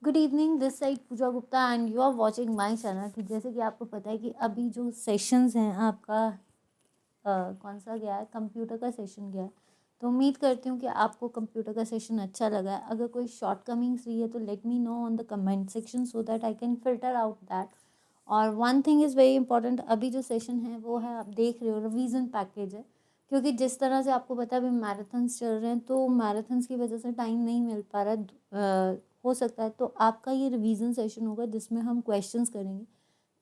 Good evening, this side Pooja Gupta and you are watching my channel. कि जैसे कि आपको पता है कि अभी जो सेशंस हैं आपका कौन सा गया है, कंप्यूटर का सेशन गया है। तो उम्मीद करती हूँ कि आपको कंप्यूटर का सेशन अच्छा लगा है। अगर कोई शॉर्ट कमिंग्स रही है तो let me know on the comment section so that I can filter out that. और one thing is very important, अभी जो सेशन है वो है, आप देख रहे हो, रिवीजन पैकेज है। क्योंकि जिस तरह से आपको पता है अभी मैराथन्स चल रहे हैं तो मैराथन्स की वजह से टाइम नहीं मिल पा रहा है। हो सकता है तो आपका ये रिवीजन सेशन होगा जिसमें हम क्वेश्चंस करेंगे।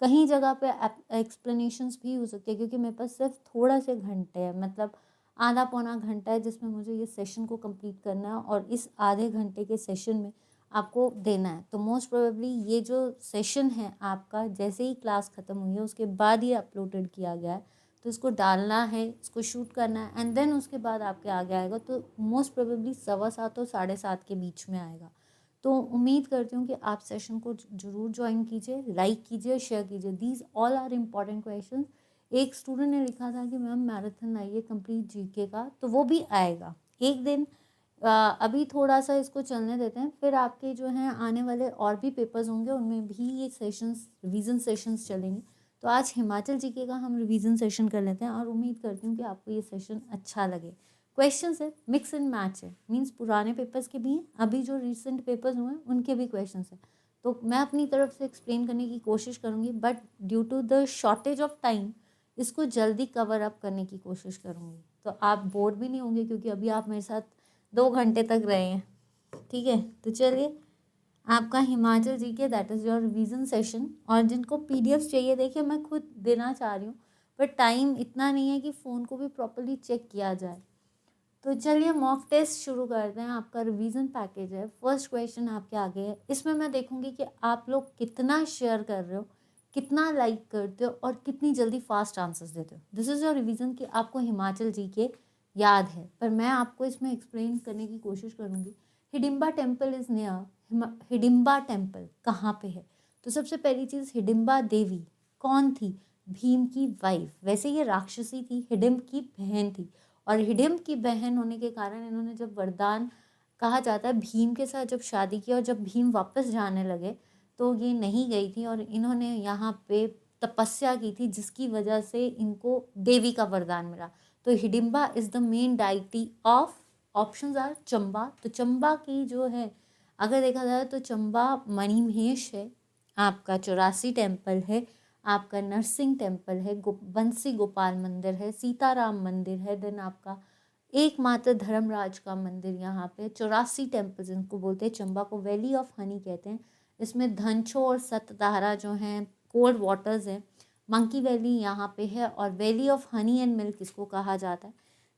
कहीं जगह पे एक्सप्लेनेशंस भी हो सकती है क्योंकि मेरे पास सिर्फ थोड़ा से घंटे हैं, मतलब आधा पौना घंटा है जिसमें मुझे ये सेशन को कंप्लीट करना है और इस आधे घंटे के सेशन में आपको देना है। तो मोस्ट प्रोबेबली ये जो सेशन है आपका जैसे ही क्लास ख़त्म हुई है उसके बाद ये अपलोडेड किया गया है। तो इसको डालना है, इसको शूट करना है एंड देन उसके बाद आपके आगे आएगा। तो मोस्ट प्रोबेबली 7:15 और 7:30 के बीच में आएगा। तो उम्मीद करती हूँ कि आप सेशन को ज़रूर ज्वाइन कीजिए, लाइक कीजिए, शेयर कीजिए। These all are important question. एक स्टूडेंट ने लिखा था कि मैम मैराथन आइए कंप्लीट जीके का, तो वो भी आएगा एक दिन। अभी थोड़ा सा इसको चलने देते हैं, फिर आपके जो हैं आने वाले और भी पेपर्स होंगे उनमें भी ये सेशंस, रिवीजन सेशंस चलेंगे। तो आज हिमाचल जीके का हम रिवीजन सेशन कर लेते हैं और उम्मीद करती हूँ कि आपको ये सेशन अच्छा लगे। क्वेश्चंस है, मिक्स एंड मैच है, मींस पुराने पेपर्स के भी हैं, अभी जो रिसेंट पेपर्स हुए हैं उनके भी क्वेश्चंस हैं। तो मैं अपनी तरफ से एक्सप्लेन करने की कोशिश करूँगी, but due to the shortage of time इसको जल्दी कवर अप करने की कोशिश करूँगी। तो आप बोर भी नहीं होंगे क्योंकि अभी आप मेरे साथ 2 घंटे तक रहे हैं। ठीक है, तो चलिए, आपका Himachal GK that is your revision session. और जिनको पीडीएफ चाहिए, देखिए मैं खुद देना चाह रही हूँ पर टाइम इतना नहीं है कि फ़ोन को भी प्रॉपर्ली चेक किया जाए। तो चलिए मॉक टेस्ट शुरू करते हैं। आपका रिवीजन पैकेज है, फर्स्ट क्वेश्चन आपके आगे है। इसमें मैं देखूंगी कि आप लोग कितना शेयर कर रहे हो, कितना लाइक करते हो और कितनी जल्दी फास्ट आंसर्स देते हो। दिस इज़ योर रिवीजन कि आपको हिमाचल जी के याद है, पर मैं आपको इसमें एक्सप्लेन करने की कोशिश करूँगी। Hidimba temple is near, Hidimba temple कहाँ पे है? तो सबसे पहली चीज़, हिडिम्बा देवी कौन थी? भीम की वाइफ। वैसे ये राक्षसी थी, हिडिम्ब की बहन थी। और हिडिम्ब की बहन होने के कारण इन्होंने जब वरदान, कहा जाता है भीम के साथ जब शादी की और जब भीम वापस जाने लगे तो ये नहीं गई थी और इन्होंने यहाँ पे तपस्या की थी जिसकी वजह से इनको देवी का वरदान मिला। तो Hidimba is the main deity of, options are Chamba. तो चंबा की जो है, अगर देखा जाए तो चंबा मणिमहेश है, आपका 84 टेम्पल है, आपका नरसिंह टेम्पल है, बंसी गोपाल मंदिर है, सीताराम मंदिर है, देन आपका एकमात्र धर्मराज का मंदिर यहाँ पे। 84 टेम्पल्स इनको बोलते हैं। चंबा को वैली ऑफ हनी कहते हैं। इसमें धनछो और सतधारा जो हैं कोल्ड वाटर्स हैं। मंकी वैली यहाँ पे है और valley of honey and milk इसको कहा जाता है।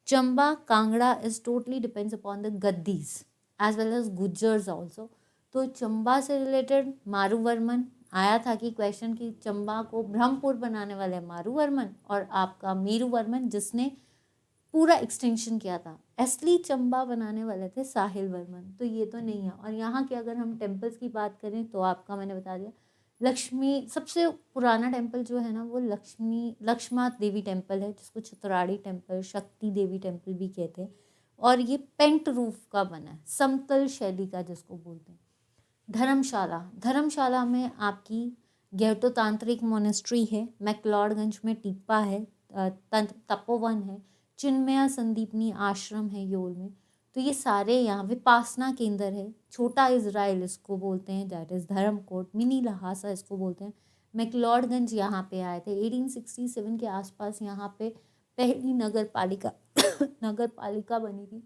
Chamba Kangra is totally depends upon the Gaddis as well as Gujjars also. तो चंबा से रिलेटेड मारूवर्मन आया था कि क्वेश्चन की चंबा को ब्रह्मपुर बनाने वाले मारूवर्मन और आपका मीरूवर्मन जिसने पूरा एक्सटेंशन किया था। असली चंबा बनाने वाले थे साहिल वर्मन। तो ये तो नहीं है। और यहाँ के अगर हम टेम्पल्स की बात करें तो आपका मैंने बता दिया, लक्ष्मी सबसे पुराना टेम्पल जो है ना वो लक्ष्मा देवी टेम्पल है जिसको चतुराड़ी टेम्पल, शक्ति देवी टेम्पल भी कहते हैं। और ये पेंट रूफ का बना है, समतल शैली का जिसको बोलते हैं। धर्मशाला, धर्मशाला में आपकी गैरतोतांत्रिक मोनेस्ट्री है। मैक्लोडगंज में टिप्पा है, तपोवन है, चिन्मया संदीपनी आश्रम है योल में। तो ये सारे यहाँ विपासना केंद्र है। छोटा इज़राइल इसको बोलते हैं, that is Dharamkot. Mini Lhasa इसको बोलते हैं। मैक्लोडगंज यहाँ पे आए थे 1867 के आसपास। यहाँ पे पहली नगर पालिका नगर पालिका बनी थी।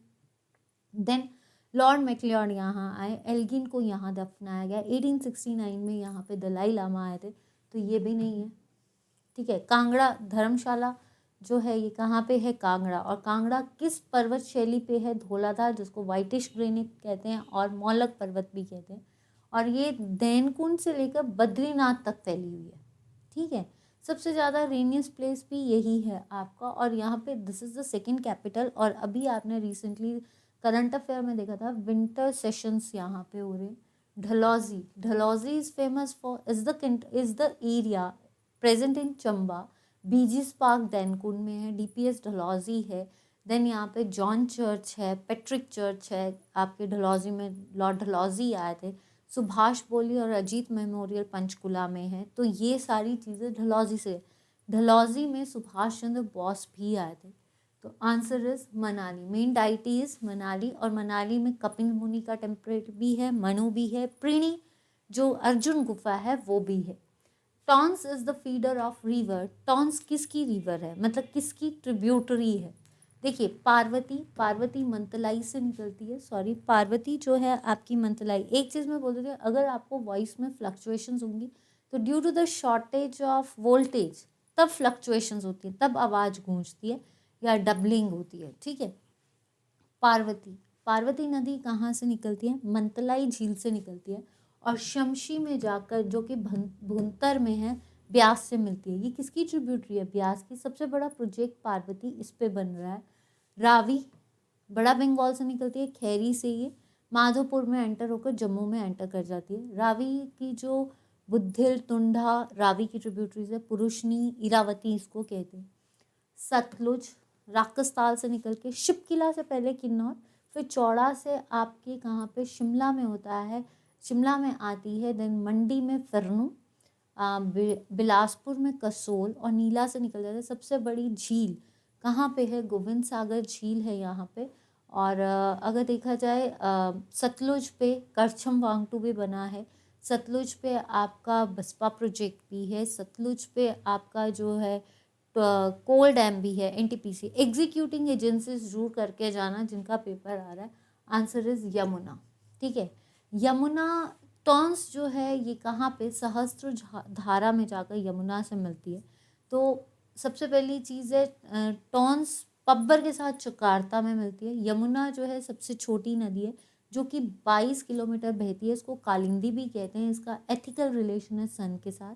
देन लॉर्ड मैक्लियॉड यहाँ आए, एल्गिन को यहाँ दफनाया गया। 1869 में यहाँ पे दलाई लामा आए थे। तो ये भी नहीं है। ठीक है, कांगड़ा धर्मशाला जो है ये कहाँ पे है? कांगड़ा। और कांगड़ा किस पर्वत शैली पे है? धौलाधार, जिसको वाइटिश ग्रेनिट कहते हैं और मौलक पर्वत भी कहते हैं। और ये देनकुंड से लेकर बद्रीनाथ तक फैली हुई है। ठीक है, सबसे ज़्यादा रेनियस प्लेस भी यही है आपका। और यहाँ पे this is the second capital. और अभी आपने रिसेंटली करंट अफेयर में देखा था विंटर सेशंस यहाँ पे हो रहे। Dalhousie, Dalhousie is famous for is the area present in Chamba. बीजीज पार्क दैनकुंड में है, डीपीएस ढलौजी है। देन यहाँ पे जॉन चर्च है, पेट्रिक चर्च है। आपके ढलौजी में लॉर्ड ढलौजी आए थे। सुभाष बोली और अजीत मेमोरियल पंचकुला में है। तो ये सारी चीज़ें डलहौजी से, डलहौजी में सुभाष चंद्र बोस भी आए थे। तो answer is Manali. Main deity is Manali, और मनाली में कपिल मुनि का टेम्परेट भी है, मनु भी है, प्रीणी जो अर्जुन गुफा है वो भी है। Tons is the feeder of river. Tons किसकी रिवर है, मतलब किसकी ट्रिब्यूटरी है? देखिए पार्वती, पार्वती मंतलाई से निकलती है, सॉरी पार्वती जो है आपकी मंतलाई। एक चीज़ मैं बोल देती हूँ, अगर आपको वॉइस में फ्लक्चुएशंस होंगी तो due to the shortage of voltage तब फ्लक्चुएशंस होती है, तब आवाज़ गूंजती है या डबलिंग होती है, ठीक है। पार्वती, पार्वती नदी कहाँ से निकलती है? मंतलाई झील से निकलती है और शमशी में जाकर, जो कि भुंतर में है, ब्यास से मिलती है। ये किसकी ट्रिब्यूटरी है? ब्यास की। सबसे बड़ा प्रोजेक्ट पार्वती इस पे बन रहा है। रावी बड़ा बंगाल से निकलती है, खैरी से ये माधोपुर में एंटर होकर जम्मू में एंटर कर जाती है। रावी की जो बुद्धिल, टुंडा रावी की ट्रिब्यूटरीज है। पुरुषनी, इरावती इसको कहते हैं। सतलुज राकसताल से निकल के शिपकिला से पहले किन्नौर, फिर चौड़ा से आपके कहाँ पे शिमला में होता है, शिमला में आती है, देन मंडी में फिरनू, बिलासपुर में कसोल और नीला से निकल जाता है। सबसे बड़ी झील कहाँ पे है? गोविंद सागर झील है यहाँ पे। और अगर देखा जाए सतलुज पे करछम वांगटू भी बना है। सतलुज पे आपका बसपा प्रोजेक्ट भी है। सतलुज पे आपका जो है कोल डैम भी है, एनटीपीसी। एग्जीक्यूटिंग एजेंसीज जरूर करके जाना जिनका पेपर आ रहा है। आंसर इज यमुना, ठीक है। यमुना टॉन्स जो है ये कहाँ पे? सहस्त्र धारा में जाकर यमुना से मिलती है। तो सबसे पहली चीज़ है टॉन्स पब्बर के साथ जकार्ता में मिलती है। यमुना जो है सबसे छोटी नदी है जो कि 22 किलोमीटर बहती है। इसको कालिंदी भी कहते हैं। इसका एथिकल रिलेशन है सन के साथ।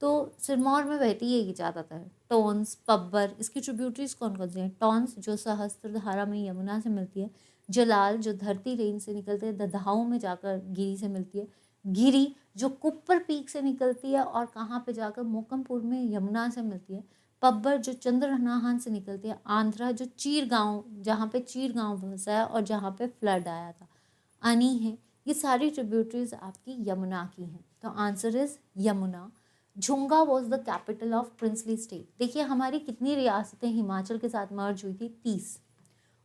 तो सिरमौर में बहती है ये ज़्यादातर। टॉन्स, पब्बर, इसकी ट्रिब्यूटरीज कौन कौन सी हैं? टॉन्स जो सहस्त्रधारा में यमुना से मिलती है। जलाल जो धरती रेंज से निकलते हैं, ददाऊ में जाकर गिरी से मिलती है। गिरी जो कुप्पर पीक से निकलती है और कहाँ पे जाकर मोकमपुर में यमुना से मिलती है। पब्बर जो चंद्रनाहान से निकलती है। आंध्रा जो चीर गांव, जहाँ पे चीर गांव बसा है और जहाँ पे फ्लड आया था, अनी है। ये सारी ट्रिब्यूटरीज आपकी यमुना की हैं। तो answer is Yamuna. Junga was the capital of princely state. देखिए हमारी कितनी रियासतें हिमाचल के साथ मर्ज हुई थी? 30।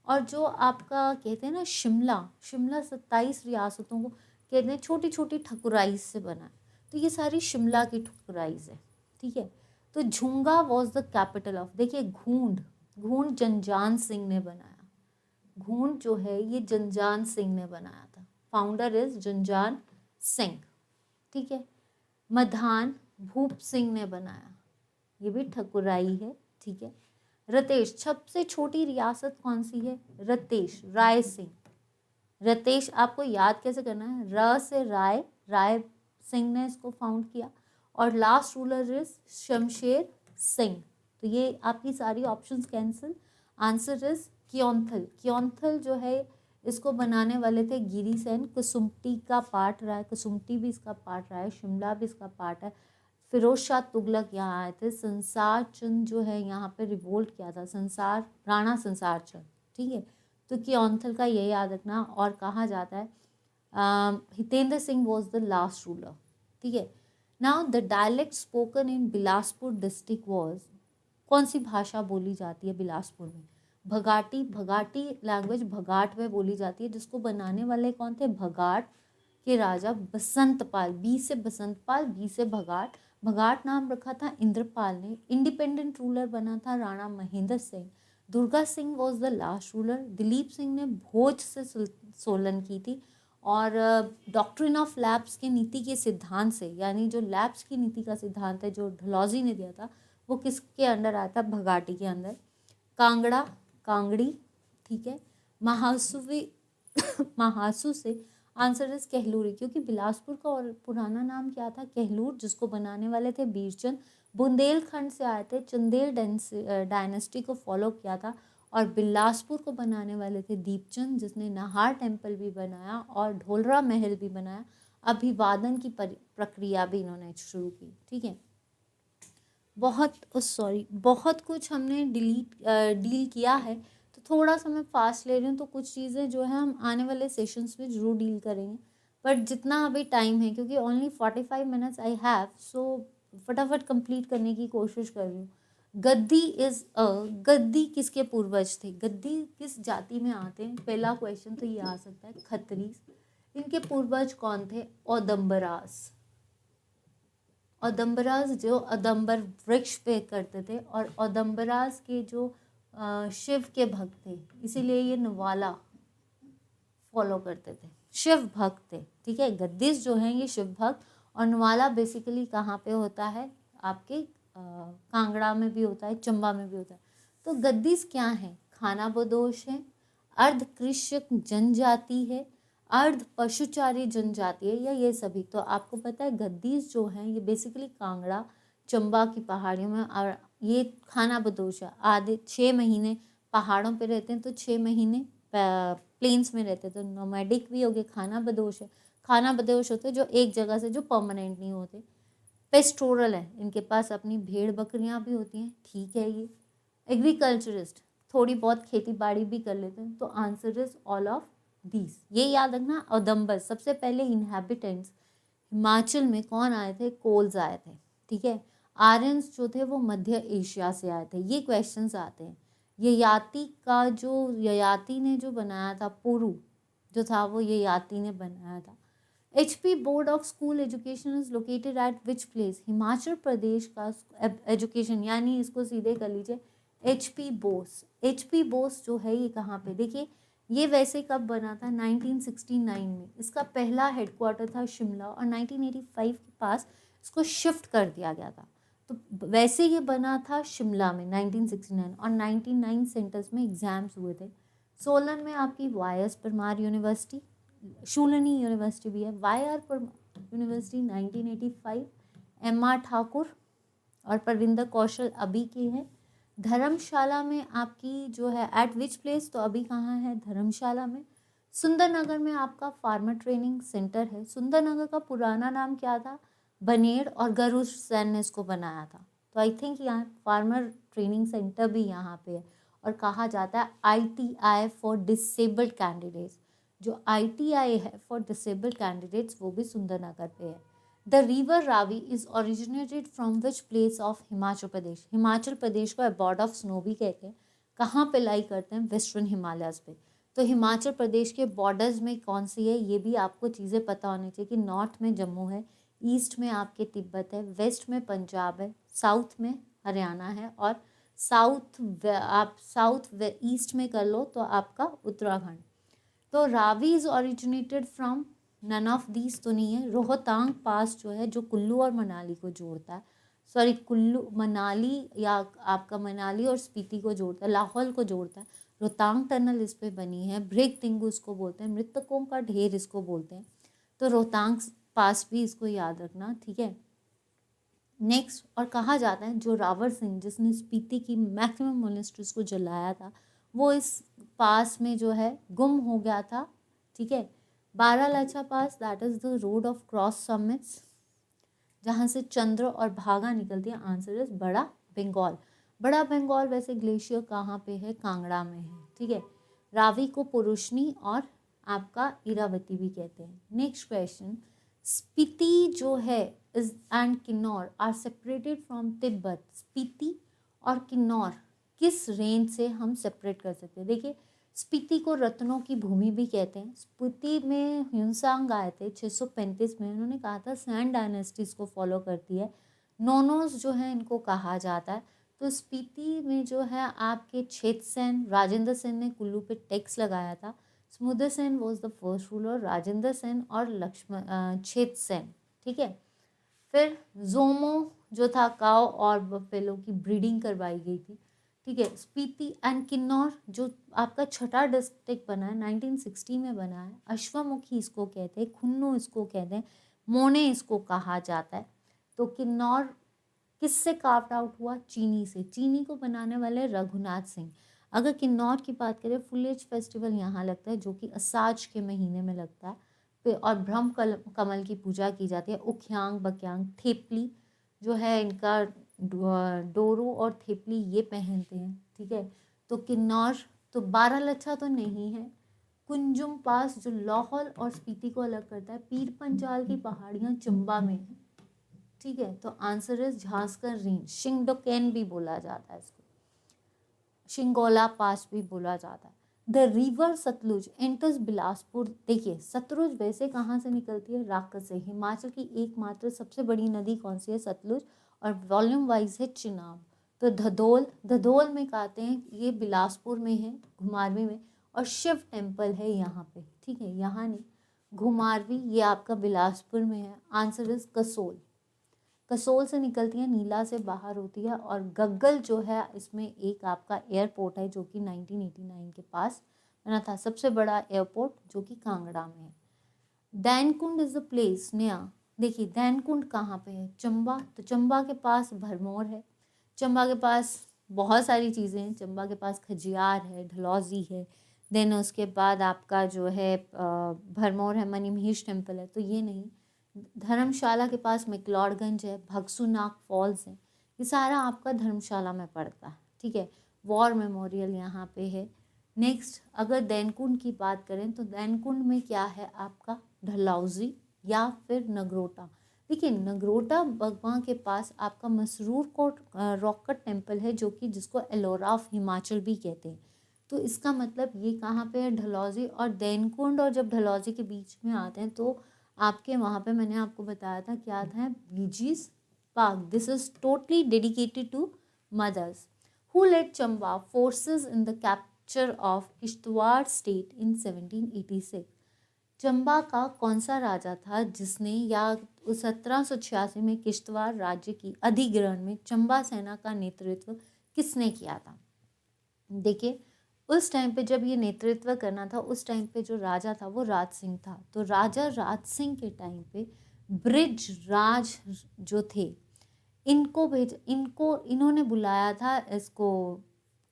और जो आपका कहते हैं ना शिमला, शिमला 27 रियासतों को कहते हैं छोटी छोटी ठकुराइज से बना है। तो ये सारी शिमला की ठकुराइज है, ठीक है। तो झुंगा वॉज द कैपिटल ऑफ, देखिए घूंड, घूंड जनजान सिंह ने बनाया। घूंड जो है ये जनजान सिंह ने बनाया था। फाउंडर इज जनजान सिंह, ठीक है। मधान भूप सिंह ने बनाया, ये भी ठकुराई है, ठीक है। रतेश सबसे छोटी रियासत कौन सी है? रतेश, राय सिंह। रतेश आपको याद कैसे करना है? र से राय, राय सिंह ने इसको फाउंड किया। और last ruler is Shamsher Singh. तो ये आपकी सारी options cancel. Answer is Keonthal. Keonthal जो है इसको बनाने वाले थे गिरी सेन। कुसुम्पटी का पार्ट रहा है, कुसुम्पटी भी इसका पार्ट रहा है, शिमला भी इसका पार्ट है। फिरोज शाह तुगलक यहाँ आए थे। संसार चंद जो है यहाँ पे रिवोल्ट किया था, संसार राणा संसार चंद, ठीक है। तो क्योंथल का ये याद रखना। और कहा जाता है Hitendra Singh was the last ruler, ठीक है। Now the dialect spoken in Bilaspur district was, कौन सी भाषा बोली जाती है बिलासपुर में? भगाटी। भगाटी लैंग्वेज भगाट में बोली जाती है, जिसको बनाने वाले कौन थे? भगाट के राजा बसंतपाल। बी से बसंतपाल, बी से भगाट। भगाट नाम रखा था इंद्रपाल ने। इंडिपेंडेंट रूलर बना था Rana Mahendra Singh. Durga Singh was the last ruler. Dilip Singh ने भोज से सोलन की थी। और डॉक्ट्रिन ऑफ लैब्स के नीति के सिद्धांत से, यानी जो लैब्स की नीति का सिद्धांत है जो डलहौजी ने दिया था, वो किसके अंडर आया था? भगाटी के अंदर। कांगड़ा, कांगड़ी, ठीक है। महासुवी महासु से आंसर इज कहलूरी, क्योंकि बिलासपुर का और पुराना नाम क्या था? कहलूर, जिसको बनाने वाले थे बीरचंद। बुंदेलखंड से आए थे, चंदेल डायनेस्टी को फॉलो किया था। और बिलासपुर को बनाने वाले थे दीपचंद, जिसने नाहर टेम्पल भी बनाया और ढोलरा महल भी बनाया। अभिवादन की प्रक्रिया भी इन्होंने शुरू की, ठीक है। बहुत कुछ हमने डील किया है, तो थोड़ा सा मैं फास्ट ले रही हूँ। तो कुछ चीज़ें जो है हम आने वाले सेशंस में ज़रूर डील करेंगे। बट जितना अभी टाइम है, क्योंकि ओनली 45 मिनट्स आई हैव, सो फटाफट कंप्लीट करने की कोशिश कर रही हूँ। गद्दी इज गद्दी किसके पूर्वज थे, गद्दी किस जाति में आते हैं, पहला क्वेश्चन तो ये आ सकता है। खत्रीज, इनके पूर्वज कौन थे, औदम्बरास। औदम्बरास जो औदम्बर वृक्ष पे करते थे, और औदम्बरास के जो शिव के भक्त थे, इसीलिए ये नवाला फॉलो करते थे, शिव भक्त थे, ठीक है। गद्दीस जो हैं ये शिव भक्त, और नवाला बेसिकली कहाँ पे होता है, आपके कांगड़ा में भी होता है, चंबा में भी होता है। तो गद्दीस क्या है, खानाबदोश है, अर्ध कृषक जनजाति है, अर्ध पशुचारी जनजाति है, या ये सभी। तो आपको पता है गद्दीस जो हैं ये बेसिकली कांगड़ा चंबा की पहाड़ियों में, और ये खानाबदोश है, आधे 6 महीने पहाड़ों पे रहते हैं तो 6 महीने प्लेन्स में रहते हैं। तो नोमैडिक भी हो गए, खानाबदोश है। खानाबदोश होते हैं जो एक जगह से जो परमानेंट नहीं होते। पेस्टोरल है, इनके पास अपनी भेड़ बकरियां भी होती हैं, ठीक है ये। एग्रीकल्चरिस्ट, थोड़ी बहुत खेती बाड़ी भी कर लेते हैं। तो answer is all of these, ये याद रखना। औदम्बर सबसे पहले इनहेबिटेंट्स हिमाचल में कौन आए थे, कोल्स आए थे, ठीक है। आर्यंस जो थे वो मध्य एशिया से आए थे, ये क्वेश्चंस आते हैं। ययाति का जो ययाति ने जो बनाया था, पुरु जो था वो ययाति ने बनाया था। HP board of school education is located at which place, Himachal Pradesh का एजुकेशन, यानी इसको सीधे कर लीजिए HP बोस। HP बोस जो है ये कहाँ पे, देखिए ये वैसे कब बना था, 1969 में। इसका पहला हेडक्वार्टर था शिमला, और 1985 के पास इसको शिफ्ट कर दिया गया था। तो वैसे ये बना था शिमला में 1969, और 99 सेंटर्स में एग्जाम्स हुए थे। सोलन में आपकी YS Parmar university, Shoolini university भी है। YR यूनिवर्सिटी 1985, MR ठाकुर और परविंदर कौशल अभी की है। धर्मशाला में आपकी जो है एट विच प्लेस, तो अभी कहाँ है, धर्मशाला में। सुंदरनगर में आपका फार्मर ट्रेनिंग सेंटर है। सुंदरनगर का पुराना नाम क्या था, बनेड़, और गरुड़ सैन ने इसको बनाया था। तो आई थिंक यहाँ फार्मर ट्रेनिंग सेंटर भी यहाँ पे है। और कहा जाता है ITI फॉर डिसेबल्ड कैंडिडेट्स, जो ITI है फॉर डिसेबल्ड कैंडिडेट्स वो भी सुंदरनगर पे है। The river Ravi is originated from which place of Himachal Pradesh, Himachal Pradesh को अबॉर्ड ऑफ स्नो भी कहते हैं। कहाँ पे लाई करते हैं, वेस्टर्न हिमालयस पे। तो हिमाचल प्रदेश के बॉर्डर्स में कौन सी है, ये भी आपको चीज़ें पता होनी चाहिए कि नॉर्थ में जम्मू है, ईस्ट में आपके तिब्बत है, वेस्ट में पंजाब है, साउथ में हरियाणा है, और आप साउथ ईस्ट में कर लो तो आपका उत्तराखंड। तो Ravi is originated from none of these तो नहीं है। रोहतांग पास जो है जो कुल्लू और मनाली को जोड़ता है, सॉरी कुल्लू मनाली या आपका मनाली और स्पीति को जोड़ता है, लाहौल को जोड़ता है। रोहतांग टनल इस पे बनी है। ब्रेक तिंगू इसको बोलते हैं, मृतकों का ढेर इसको बोलते हैं। तो रोहतांग पास भी इसको याद रखना, ठीक है। नेक्स्ट, और कहा जाता है जो रावर सिंह जिसने स्पीति की मैक्सिमम मोनेस्ट्रीज को जलाया था, वो इस पास में जो है गुम हो गया था, ठीक है। Baralacha pass, that is the road of cross summits, जहाँ से चंद्र और भागा निकलती है। आंसर इज बड़ा बंगाल। बड़ा बंगाल वैसे ग्लेशियर कहाँ पे है, कांगड़ा में है, ठीक है। रावी को पुरुषनी और आपका इरावती भी कहते हैं। नेक्स्ट क्वेश्चन, स्पीति जो है is and Kinnaur are separated from Tibet. Spiti और किन्नौर किस रेंज से हम सेपरेट कर सकते हैं, देखिए स्पीति को रत्नों की भूमि भी कहते हैं। स्पीति में ह्यूनसांग आए थे 635 में, उन्होंने कहा था सैन डायनेस्टीज को फॉलो करती है। नोनोस जो है इनको कहा जाता है। तो स्पीति में जो है आपके छेदसेन, राजेंद्र सेन ने कुल्लू पे टैक्स लगाया था। समुद्र Sen was the first ruler, Rajendra Sen और लक्ष्मण छेदसेन, ठीक है। फिर जोमो जो था काओ और बफेलो की ब्रीडिंग करवाई गई थी, ठीक है। स्पीति एंड किन्नौर जो आपका छठा डिस्ट्रिक्ट बना है 1960 में बना है। अश्वमुखी इसको कहते हैं, खुन्नू इसको कहते हैं, मोने इसको कहा जाता है। तो किन्नौर किससे कार्व्ड आउट हुआ, चीनी से। चीनी को बनाने वाले रघुनाथ सिंह। अगर किन्नौर की बात करें, फुल एज फेस्टिवल यहाँ लगता है जो कि असाज के महीने में लगता है। और ब्रह्म कमल की पूजा की जाती है। उख्यांग बक्यांग थेपली जो है इनका डोरू और थेपली ये पहनते हैं, ठीक है। तो किन्नौर, तो बारालाचा तो नहीं है, कुंजुम पास जो लाहौल और स्पीति को अलग करता है, पीर पंजाल की पहाड़ियाँ चंबा में है, ठीक है। तो आंसर इज झांसकर रेंज, शिंगडोकेन भी बोला जाता है इसको, शिंगोला पास भी बोला जाता है। The river Sutlej enters Bilaspur. देखिए सतलुज वैसे कहाँ से निकलती है, राकस से। हिमाचल की एकमात्र सबसे बड़ी नदी कौन सी है, सतलुज, और वॉल्यूम वाइज है चिनाब। तो धधोल, धधोल में कहते हैं ये बिलासपुर में है, घुमारवी में, और शिव टेम्पल है यहाँ पे, ठीक है, यहाँ नहीं, घुमारवी ये आपका बिलासपुर में है। आंसर इज कसोल, कसोल से निकलती है, नीला से बाहर होती है। और गग्गल जो है इसमें एक आपका एयरपोर्ट है जो कि 1989 के पास बना था, सबसे बड़ा एयरपोर्ट जो कि कांगड़ा में है। दैनकुंड इज अ प्लेस नया। देखिए दैनकुंड कहाँ पे है, चंबा। तो चंबा के पास भरमौर है, चंबा के पास बहुत सारी चीज़ें हैं, चंबा के पास खजियार है, ढलौजी है, देन उसके बाद आपका जो है भरमौर है, मणिमहेश टेम्पल है, तो ये नहीं। धर्मशाला के पास मैक्लोडगंज है, भगसुनाग फॉल्स है, ये सारा आपका धर्मशाला में पड़ता है, ठीक है। वॉर मेमोरियल यहाँ पे है। नेक्स्ट अगर दैनकुंड की बात करें तो दैनकुंड में क्या है आपका, ढलौजी या फिर नगरोटा। देखिए नगरोटा बगवा के पास आपका मसरूर कोट रॉक कट टेम्पल है जो कि जिसको एलोरा ऑफ हिमाचल भी कहते हैं। तो इसका मतलब ये कहाँ पे है, ढलौजी और दैनकुंड, और जब ढलौजी के बीच में आते हैं तो आपके वहाँ पे मैंने आपको बताया था क्या था, बीजीज park. This is totally dedicated to mothers. Who led Chamba forces in the capture of Kishtwar state in 1786। Chamba का कौन सा राजा था जिसने, या 1786 में किश्तवाड़ राज्य की अधिग्रहण में चंबा सेना का नेतृत्व किसने किया था। देखिए उस टाइम पे जब ये नेतृत्व करना था, उस टाइम पे जो राजा था वो राज सिंह था। तो राजा राज सिंह के टाइम पे ब्रिज राज जो थे इन्होंने बुलाया था इसको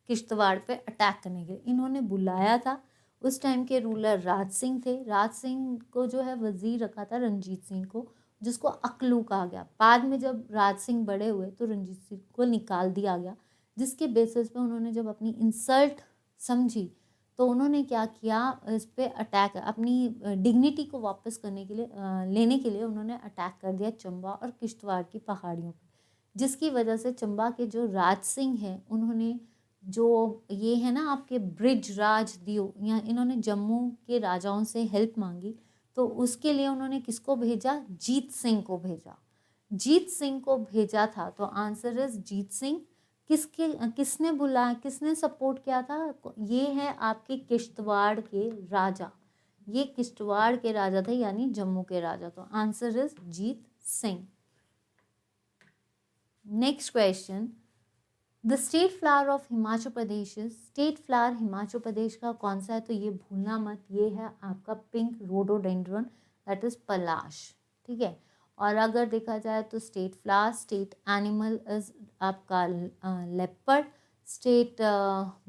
किश्तवाड़ पे अटैक करने के लिए, इन्होंने बुलाया था। उस टाइम के रूलर राज सिंह थे। राज सिंह को जो है वजीर रखा था रंजीत सिंह को, जिसको अकलू कहा गया। बाद में जब राज सिंह बड़े हुए तो रंजीत सिंह को निकाल दिया गया, जिसके बेसिस पे उन्होंने जब अपनी इंसल्ट समझी तो उन्होंने क्या किया, इस पे अटैक, अपनी डिग्निटी को वापस करने के लिए लेने के लिए उन्होंने अटैक कर दिया चंबा और किश्तवाड़ की पहाड़ियों पर, जिसकी वजह से चंबा के जो राज सिंह हैं उन्होंने जो ये है ना आपके ब्रिज राज दियो, या इन्होंने जम्मू के राजाओं से हेल्प मांगी, तो उसके लिए उन्होंने किसको भेजा, जीत सिंह को भेजा, जीत सिंह को भेजा था। तो आंसर इज जीत सिंह। किसने बुलाया, किसने सपोर्ट किया था, ये है आपके किश्तवाड़ के राजा, ये किश्तवाड़ के राजा थे यानी जम्मू के राजा। तो answer is Jeet Singh. Next question, the state flower of Himachal Pradesh, state flower Himachal Pradesh का कौन सा है, तो ये भूलना मत, ये है आपका pink rhododendron, that is palash, ठीक है। और अगर देखा जाए तो state flower, state animal is आपका leopard, state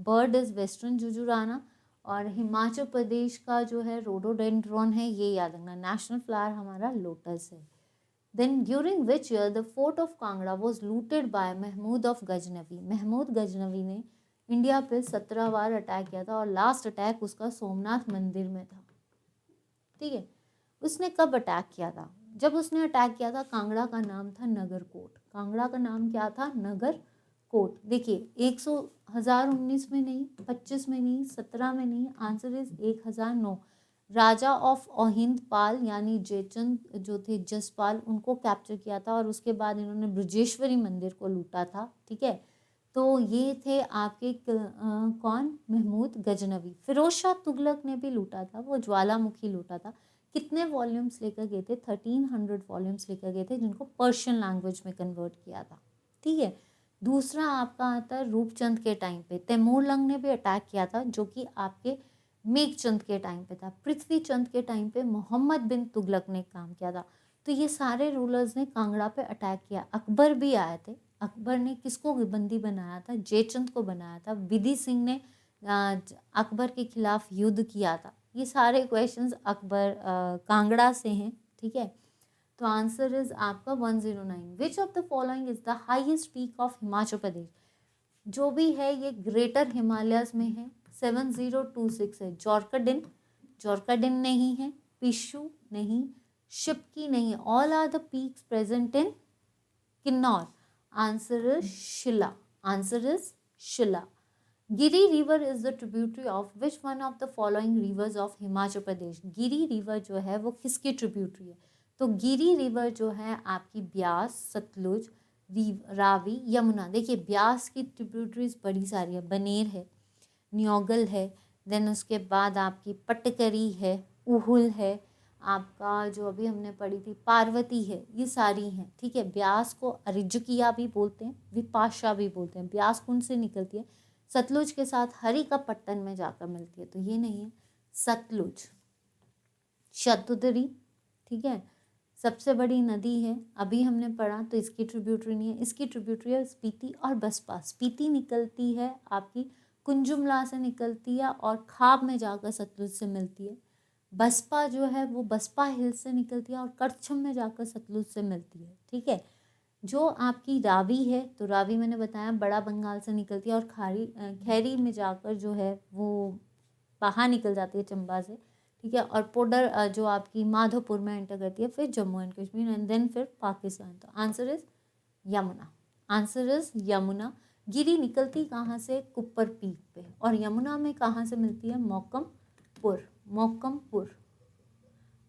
bird is western jujurana, और हिमाचल प्रदेश का जो है रोडोडेंड्रॉन है, ये याद रखना। नेशनल फ्लावर हमारा लोटस है। Then during which year the fort of Kangra was looted by Mahmud of Ghaznavi. Mahmud Ghaznavi ने इंडिया पे 17 बार अटैक किया था और लास्ट अटैक उसका सोमनाथ मंदिर में था, ठीक है। उसने कब अटैक किया था, जब उसने अटैक किया था कांगड़ा का नाम था नगरकोट, कांगड़ा का नाम क्या था, नगरकोट। देखिए 1019 में नहीं, 25 में नहीं, 17 में नहीं, answer is 1009। Raja of Ohind पाल यानी जयचंद जो थे जसपाल, उनको कैप्चर किया था और उसके बाद इन्होंने ब्रजेश्वरी मंदिर को लूटा था, ठीक है। तो ये थे आपके कौन, महमूद गजनवी। फिरोज शाह तुगलक ने भी लूटा था, वो ज्वालामुखी लूटा था। कितने वॉल्यूम्स लेकर गए थे, 1300 वॉल्यूम्स लेकर गए थे, जिनको पर्शियन लैंग्वेज में कन्वर्ट किया था, ठीक है। दूसरा आपका आता है रूपचंद के टाइम पे, तैमूर लंग ने भी अटैक किया था जो कि आपके मेघचंद के टाइम पे था। पृथ्वी चंद के टाइम पे मोहम्मद बिन तुगलक ने काम किया था। तो ये सारे रूलर्स ने कांगड़ा पे अटैक किया। अकबर भी आए थे, अकबर ने किसको बंदी बनाया था, जयचंद को बनाया था। विधि सिंह ने अकबर के खिलाफ युद्ध किया था। ये सारे क्वेश्चंस अकबर कांगड़ा से हैं, ठीक है। तो आंसर इज आपका 109। Which of the following is the highest peak of Himachal Pradesh, जो भी है ये ग्रेटर हिमालयस में है, 7026 है। जॉर्कडिन, जोरकाडिन नहीं है, पिशु नहीं, शिप्की नहीं, all are the peaks present in Kinnaur. Answer is Shila. Answer is Shila. Giri river is the tributary of which one of the following rivers of Himachal Pradesh. Giri river जो है वो किसकी ट्रिब्यूटरी है? तो गिरी रिवर जो है आपकी ब्यास, सतलुज, रावी, यमुना. देखिए ब्यास की ट्रिब्यूटरीज बड़ी सारी है, बनेर है, न्योगल है, देन उसके बाद आपकी पटकरी है, उहुल है, आपका जो अभी हमने पढ़ी थी पार्वती है, ये सारी हैं. ठीक है. ब्यास को अरिजुकिया भी बोलते हैं, विपाशा भी बोलते हैं. ब्यास कुंड से निकलती है, सतलुज के साथ हरिकापट्टन में जाकर मिलती है, तो ये नहीं है सतलुज. शतुद्री, ठीक है, सबसे बड़ी नदी है, अभी हमने पढ़ा, तो इसकी ट्रिब्यूटरी नहीं है. इसकी ट्रिब्यूटरी है स्पीति और बसपा. स्पीति निकलती है आपकी कुंजुमला से निकलती है और खाब में जाकर सतलुज से मिलती है. बसपा जो है वो बसपा हिल से निकलती है और करछम में जाकर सतलुज से मिलती है. ठीक है. जो आपकी रावी है, तो रावी मैंने बताया बड़ा बंगाल से निकलती है और खैरी में जाकर जो है वो बाहर निकल जाती है चंबा से. ठीक है. और पोडर जो आपकी माधोपुर में एंटर करती है, फिर Jammu and Kashmir and then फिर पाकिस्तान. तो answer is Yamuna. Answer is Yamuna. Giri निकलती कहाँ से? कुप्पर पीक पे. और यमुना में कहाँ से मिलती है? मौकमपुर. मौकमपुर.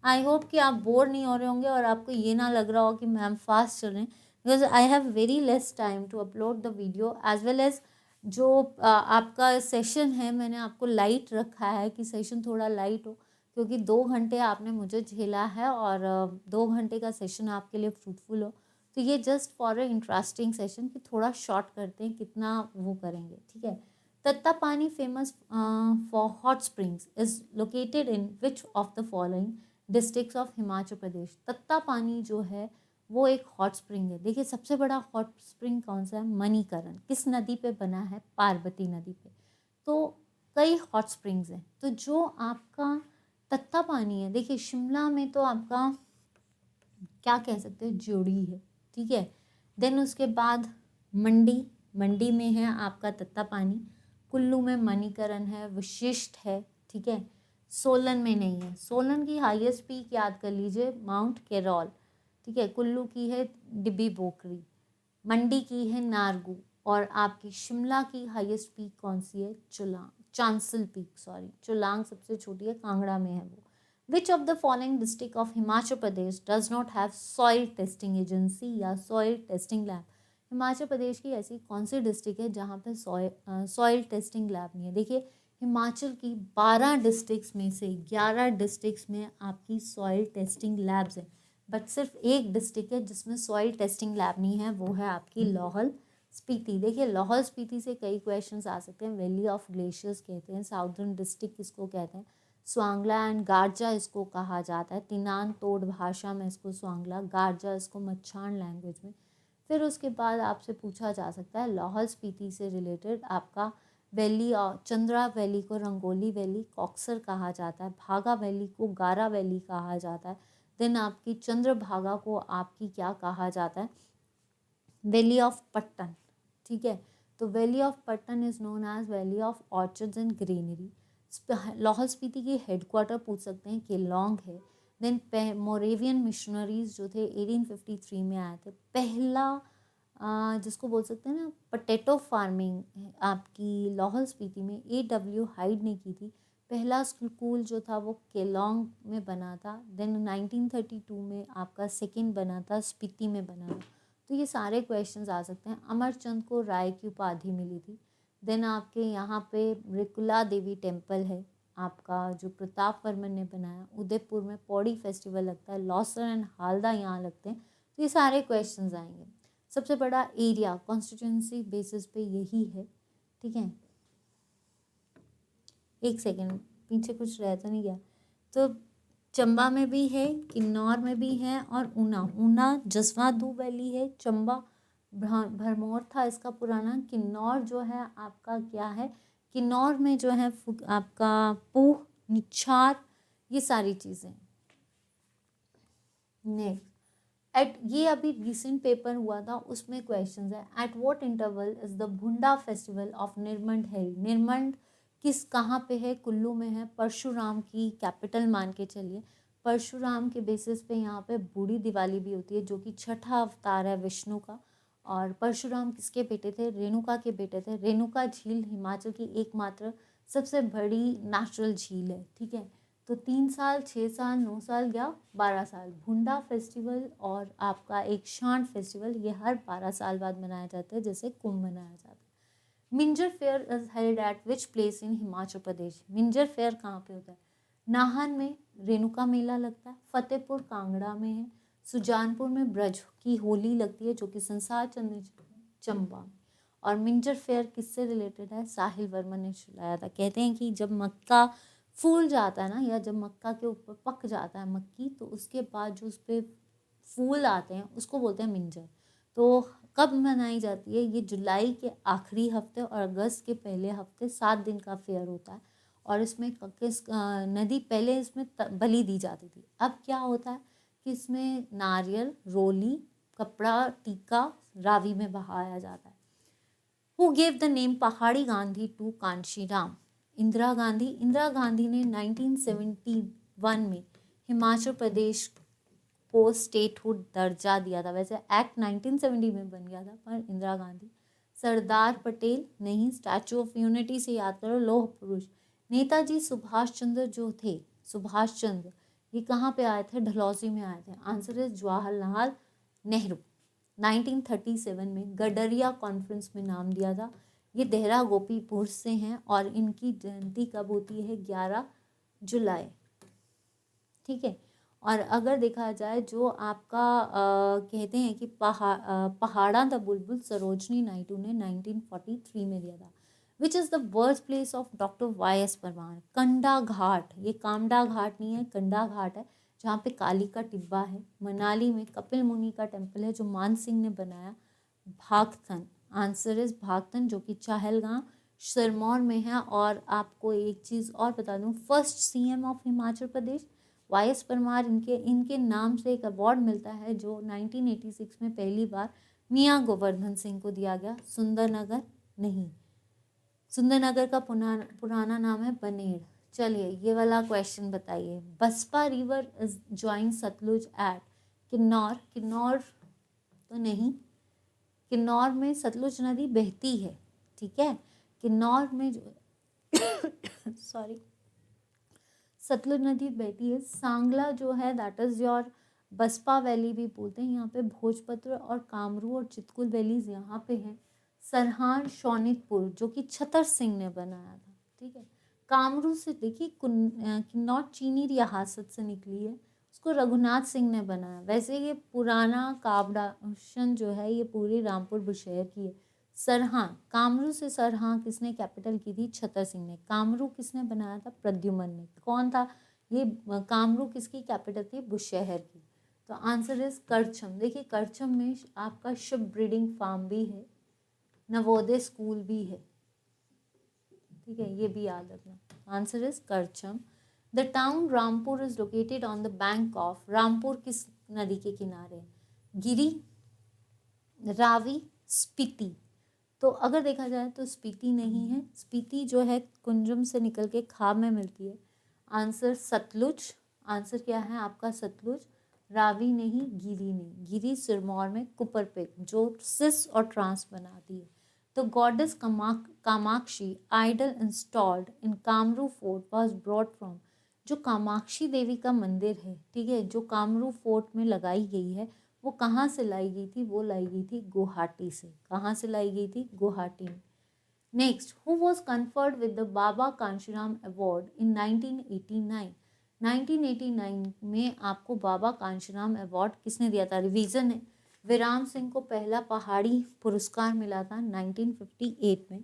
आई होप कि आप बोर नहीं हो रहे होंगे और आपको ये ना लग रहा हो कि मैम फास्ट चल रहे हैं, because I have very less time to upload the video as well as जो आपका सेशन है मैंने आपको लाइट रखा है कि सेशन थोड़ा लाइट हो, क्योंकि 2 घंटे आपने मुझे झेला है और 2 घंटे का सेशन आपके लिए फ्रूटफुल हो. तो ये just for a interesting session कि थोड़ा शॉर्ट करते हैं, कितना वो करेंगे. ठीक है. Tattapani famous for hot springs is located in which of the following districts of Himachal Pradesh. Tattapani जो है वो एक हॉट स्प्रिंग है. देखिए सबसे बड़ा हॉट स्प्रिंग कौन सा है? मणिकरण. किस नदी पे बना है? पार्वती नदी पे. तो कई हॉट स्प्रिंग्स हैं. तो जो आपका तत्तापानी है, देखिए शिमला में तो आपका क्या कह सकते हैं, जोड़ी है. ठीक है. देन उसके बाद मंडी, मंडी में है आपका तत्तापानी. कुल्लू में मणिकरण है, वशिष्ठ है. ठीक है. सोलन में नहीं है. सोलन की हाईएस्ट पीक याद कर लीजिए, माउंट केरोल. ठीक है. कुल्लू की है डिब्बी बोकरी. मंडी की है नारगू. और आपकी शिमला की हाईएस्ट पीक कौन सी है? चांसल पीक. चुलांग सबसे छोटी है, कांगड़ा में है वो. विच of the following district of Himachal Pradesh does not have soil testing agency या soil testing lab. Himachal Pradesh की ऐसी कौन सी डिस्ट्रिक्ट है जहाँ पे सॉइल टेस्टिंग लैब नहीं है? देखिए हिमाचल की 12 डिस्ट्रिक्ट्स में से 11 डिस्ट्रिक्ट्स में आपकी सॉइल टेस्टिंग लैब्स हैं, बट सिर्फ एक डिस्ट्रिक्ट है जिसमें सॉइल टेस्टिंग लैब नहीं है, वो है आपकी लाहौल स्पीति. देखिए लाहौल स्पीति से कई क्वेश्चंस आ सकते हैं. वैली ऑफ ग्लेशियर्स कहते हैं, साउदर्न डिस्ट्रिक्ट इसको कहते हैं, स्वांगला एंड गारजा इसको कहा जाता है. तिनान तोड़ भाषा में इसको स्वांगला, गारजा इसको मच्छान लैंग्वेज में. फिर उसके बाद आपसे पूछा जा सकता है लाहौल स्पीति से रिलेटेड आपका वैली, चंद्रा वैली को रंगोली वैली कॉक्सर कहा जाता है, भागा वैली को गारा वैली कहा जाता है. देन आपकी चंद्रभागा को आपकी क्या कहा जाता है? Valley of Pattan. ठीक है. तो valley of Pattan is known as valley of orchards and greenery. Lahaul Spiti की हेडक्वार्टर पूछ सकते हैं केलोंग है. देन मोरेवियन मिशनरीज जो थे 1853 में आए थे. पहला जिसको बोल सकते हैं ना पोटैटो फार्मिंग आपकी लाहौल स्पीति में A.W. हाइड ने की थी. पहला स्कूल जो था वो केलोंग में बना था. देन 1932 में आपका सेकंड बना था, स्पीति में बना था. तो ये सारे क्वेश्चंस आ सकते हैं. अमरचंद को राय की उपाधि मिली थी. देन आपके यहाँ पे रिकुला देवी टेम्पल है आपका, जो प्रताप वर्मन ने बनाया. उदयपुर में पौड़ी फेस्टिवल लगता है. लॉसर एंड हालदा यहाँ लगते हैं. तो ये सारे क्वेश्चंस आएंगे. सबसे बड़ा एरिया कॉन्स्टिट्यूंसी बेसिस पे यही है. ठीक है. एक सेकेंड, पीछे कुछ रह तो नहीं गया. तो चंबा में भी है, किन्नौर में भी है और ऊना जसवा दू वैली है. चंबा भरमौर था इसका पुराना. किन्नौर जो है आपका क्या है? किन्नौर में जो है आपका पूह, निछार, ये सारी चीज़ें. नेक्स्ट ये अभी रिसेंट पेपर हुआ था, उसमें क्वेश्चन है. At what interval is the भुंडा festival of Nirmand held? Nirmand किस कहाँ पे है, कुल्लू में है, परशुराम की कैपिटल मान के चलिए। परशुराम के बेसिस पे यहाँ पे बूढ़ी दिवाली भी होती है, जो कि छठा अवतार है विष्णु का। और परशुराम किसके बेटे थे, रेणुका के बेटे थे। रेणुका झील हिमाचल की एकमात्र सबसे बड़ी नेचुरल झील है, ठीक है। तो 3 साल, 6 साल, 9 साल या 12 साल भुंडा फेस्टिवल और आपका एक शांत फेस्टिवल, ये हर 12 साल बाद मनाया जाता है, जैसे कुंभ मनाया जाता है। Minjar fair is held at which place in Himachal Pradesh. Minjar fair कहाँ पे होता है, नाहन में रेणुका मेला लगता है, फतेहपुर कांगड़ा में है, सुजानपुर में ब्रज की होली लगती है जो कि संसार चंद्र चंबा। और मिंजर फेयर किससे रिलेटेड है, साहिल वर्मन ने चलाया था। कहते हैं कि जब मक्का फूल जाता है ना, या जब मक्का के ऊपर पक जाता है मक्की, तो उसके बाद जो उस पर फूल आते हैं उसको बोलते हैं मिंजर। तो कब मनाई जाती है, ये जुलाई के आखिरी हफ्ते और अगस्त के पहले हफ्ते, 7 दिन का फेयर होता है। और इसमें किस नदी, पहले इसमें बलि दी जाती थी, अब क्या होता है कि इसमें नारियल, रोली, कपड़ा, टीका रावी में बहाया जाता है। हु गेव द नेम पहाड़ी गांधी टू कांशीराम। इंदिरा गांधी। इंदिरा गांधी ने 1971 में हिमाचल प्रदेश को स्टेटहुड दर्जा दिया था। वैसे एक्ट 1970 में बन गया था, पर इंदिरा गांधी। सरदार पटेल नहीं, स्टैचू ऑफ यूनिटी से याद करो, लौह पुरुष। नेताजी सुभाष चंद्र जो थे, सुभाष चंद्र, ये कहाँ पे आए थे, डलहौजी में आए थे। Answer is Jawaharlal Nehru. 1937 में गडरिया कॉन्फ्रेंस में नाम दिया था। ये देहरा गोपीपुर से हैं और इनकी जयंती कब होती है, 11 जुलाई, ठीक है। और अगर देखा जाए जो आपका कहते हैं कि पहाड़ा द बुलबुल, सरोजनी नायडू ने 1943 में दिया था। Which is the birth place of doctor Y S. Parmar. Kanda Ghat, ये कामडा घाट नहीं है, कंडा घाट है, जहाँ पे काली का टिब्बा है। मनाली में कपिल मुनि का टेम्पल है जो मान सिंह ने बनाया। भागथन, आंसर इज भागथन, जो कि चाहलगांव सिरमौर में है। और आपको एक चीज़ और बता दूं, फर्स्ट सीएम ऑफ हिमाचल प्रदेश वाई.एस. परमार, इनके नाम से एक अवार्ड मिलता है जो 1986 में पहली बार मियाँ गोवर्धन सिंह को दिया गया। सुंदरनगर नहीं, सुंदरनगर का पुराना नाम है बनेड़। चलिए ये वाला क्वेश्चन बताइए। Baspa river is join Sutlej at Kinnaur. Kinnaur तो नहीं, किन्नौर में सतलुज नदी बहती है, ठीक है। किन्नौर में जो सॉरी सतलुज नदी बहती है। सांगला जो है that is your Baspa valley भी बोलते हैं। यहाँ पे भोजपत्र और कामरू और चितकुल वैलीज यहाँ पे हैं। सरहान शोनितपुर जो कि छतर सिंह ने बनाया था, ठीक है। कामरू से देखिए किन्नौर चीनी रियासत से निकली है, उसको रघुनाथ सिंह ने बनाया। वैसे ये पुराना काबडाशन जो है ये पूरी रामपुर बुशहर की है। सरहां, कामरू से सरहां किसने कैपिटल की थी, छतर सिंह ने। कामरू किसने बनाया था, प्रद्युमन ने। कौन था ये, कामरू किसकी कैपिटल थी, बुशहर की। तो आंसर इज करछम। देखिए करछम में आपका शिप ब्रीडिंग फार्म भी है, नवोदय स्कूल भी है, ठीक है, ये भी याद रखना। Answer is Karcham. The town Rampur is located on the bank of, Rampur किस नदी के किनारे, गिरी, रावी, स्पीति। तो अगर देखा जाए तो स्पीति नहीं है, स्पीति जो है कुंजम से निकल के खाब में मिलती है। आंसर सतलुज, आंसर क्या है आपका सतलुज। रावी नहीं, गिरी नहीं, गिरी सिरमौर में कुपरपेक जो सिस और ट्रांस बनाती है। तो goddess Kamakshi idol installed in Kamru fort was brought from, जो कामाक्षी देवी का मंदिर है, ठीक है, जो कामरू फोर्ट में लगाई गई है, वो कहाँ से लाई गई थी, वो लाई गई थी गुवाहाटी से। कहाँ से लाई गई थी, गुवाहाटी में। Next, who was conferred with the Baba Kanshiram award in 1989। 1989 में आपको बाबा कांशीराम अवार्ड किसने दिया था, रिवीजन है। विराम सिंह को पहला पहाड़ी पुरस्कार मिला था 1958 में।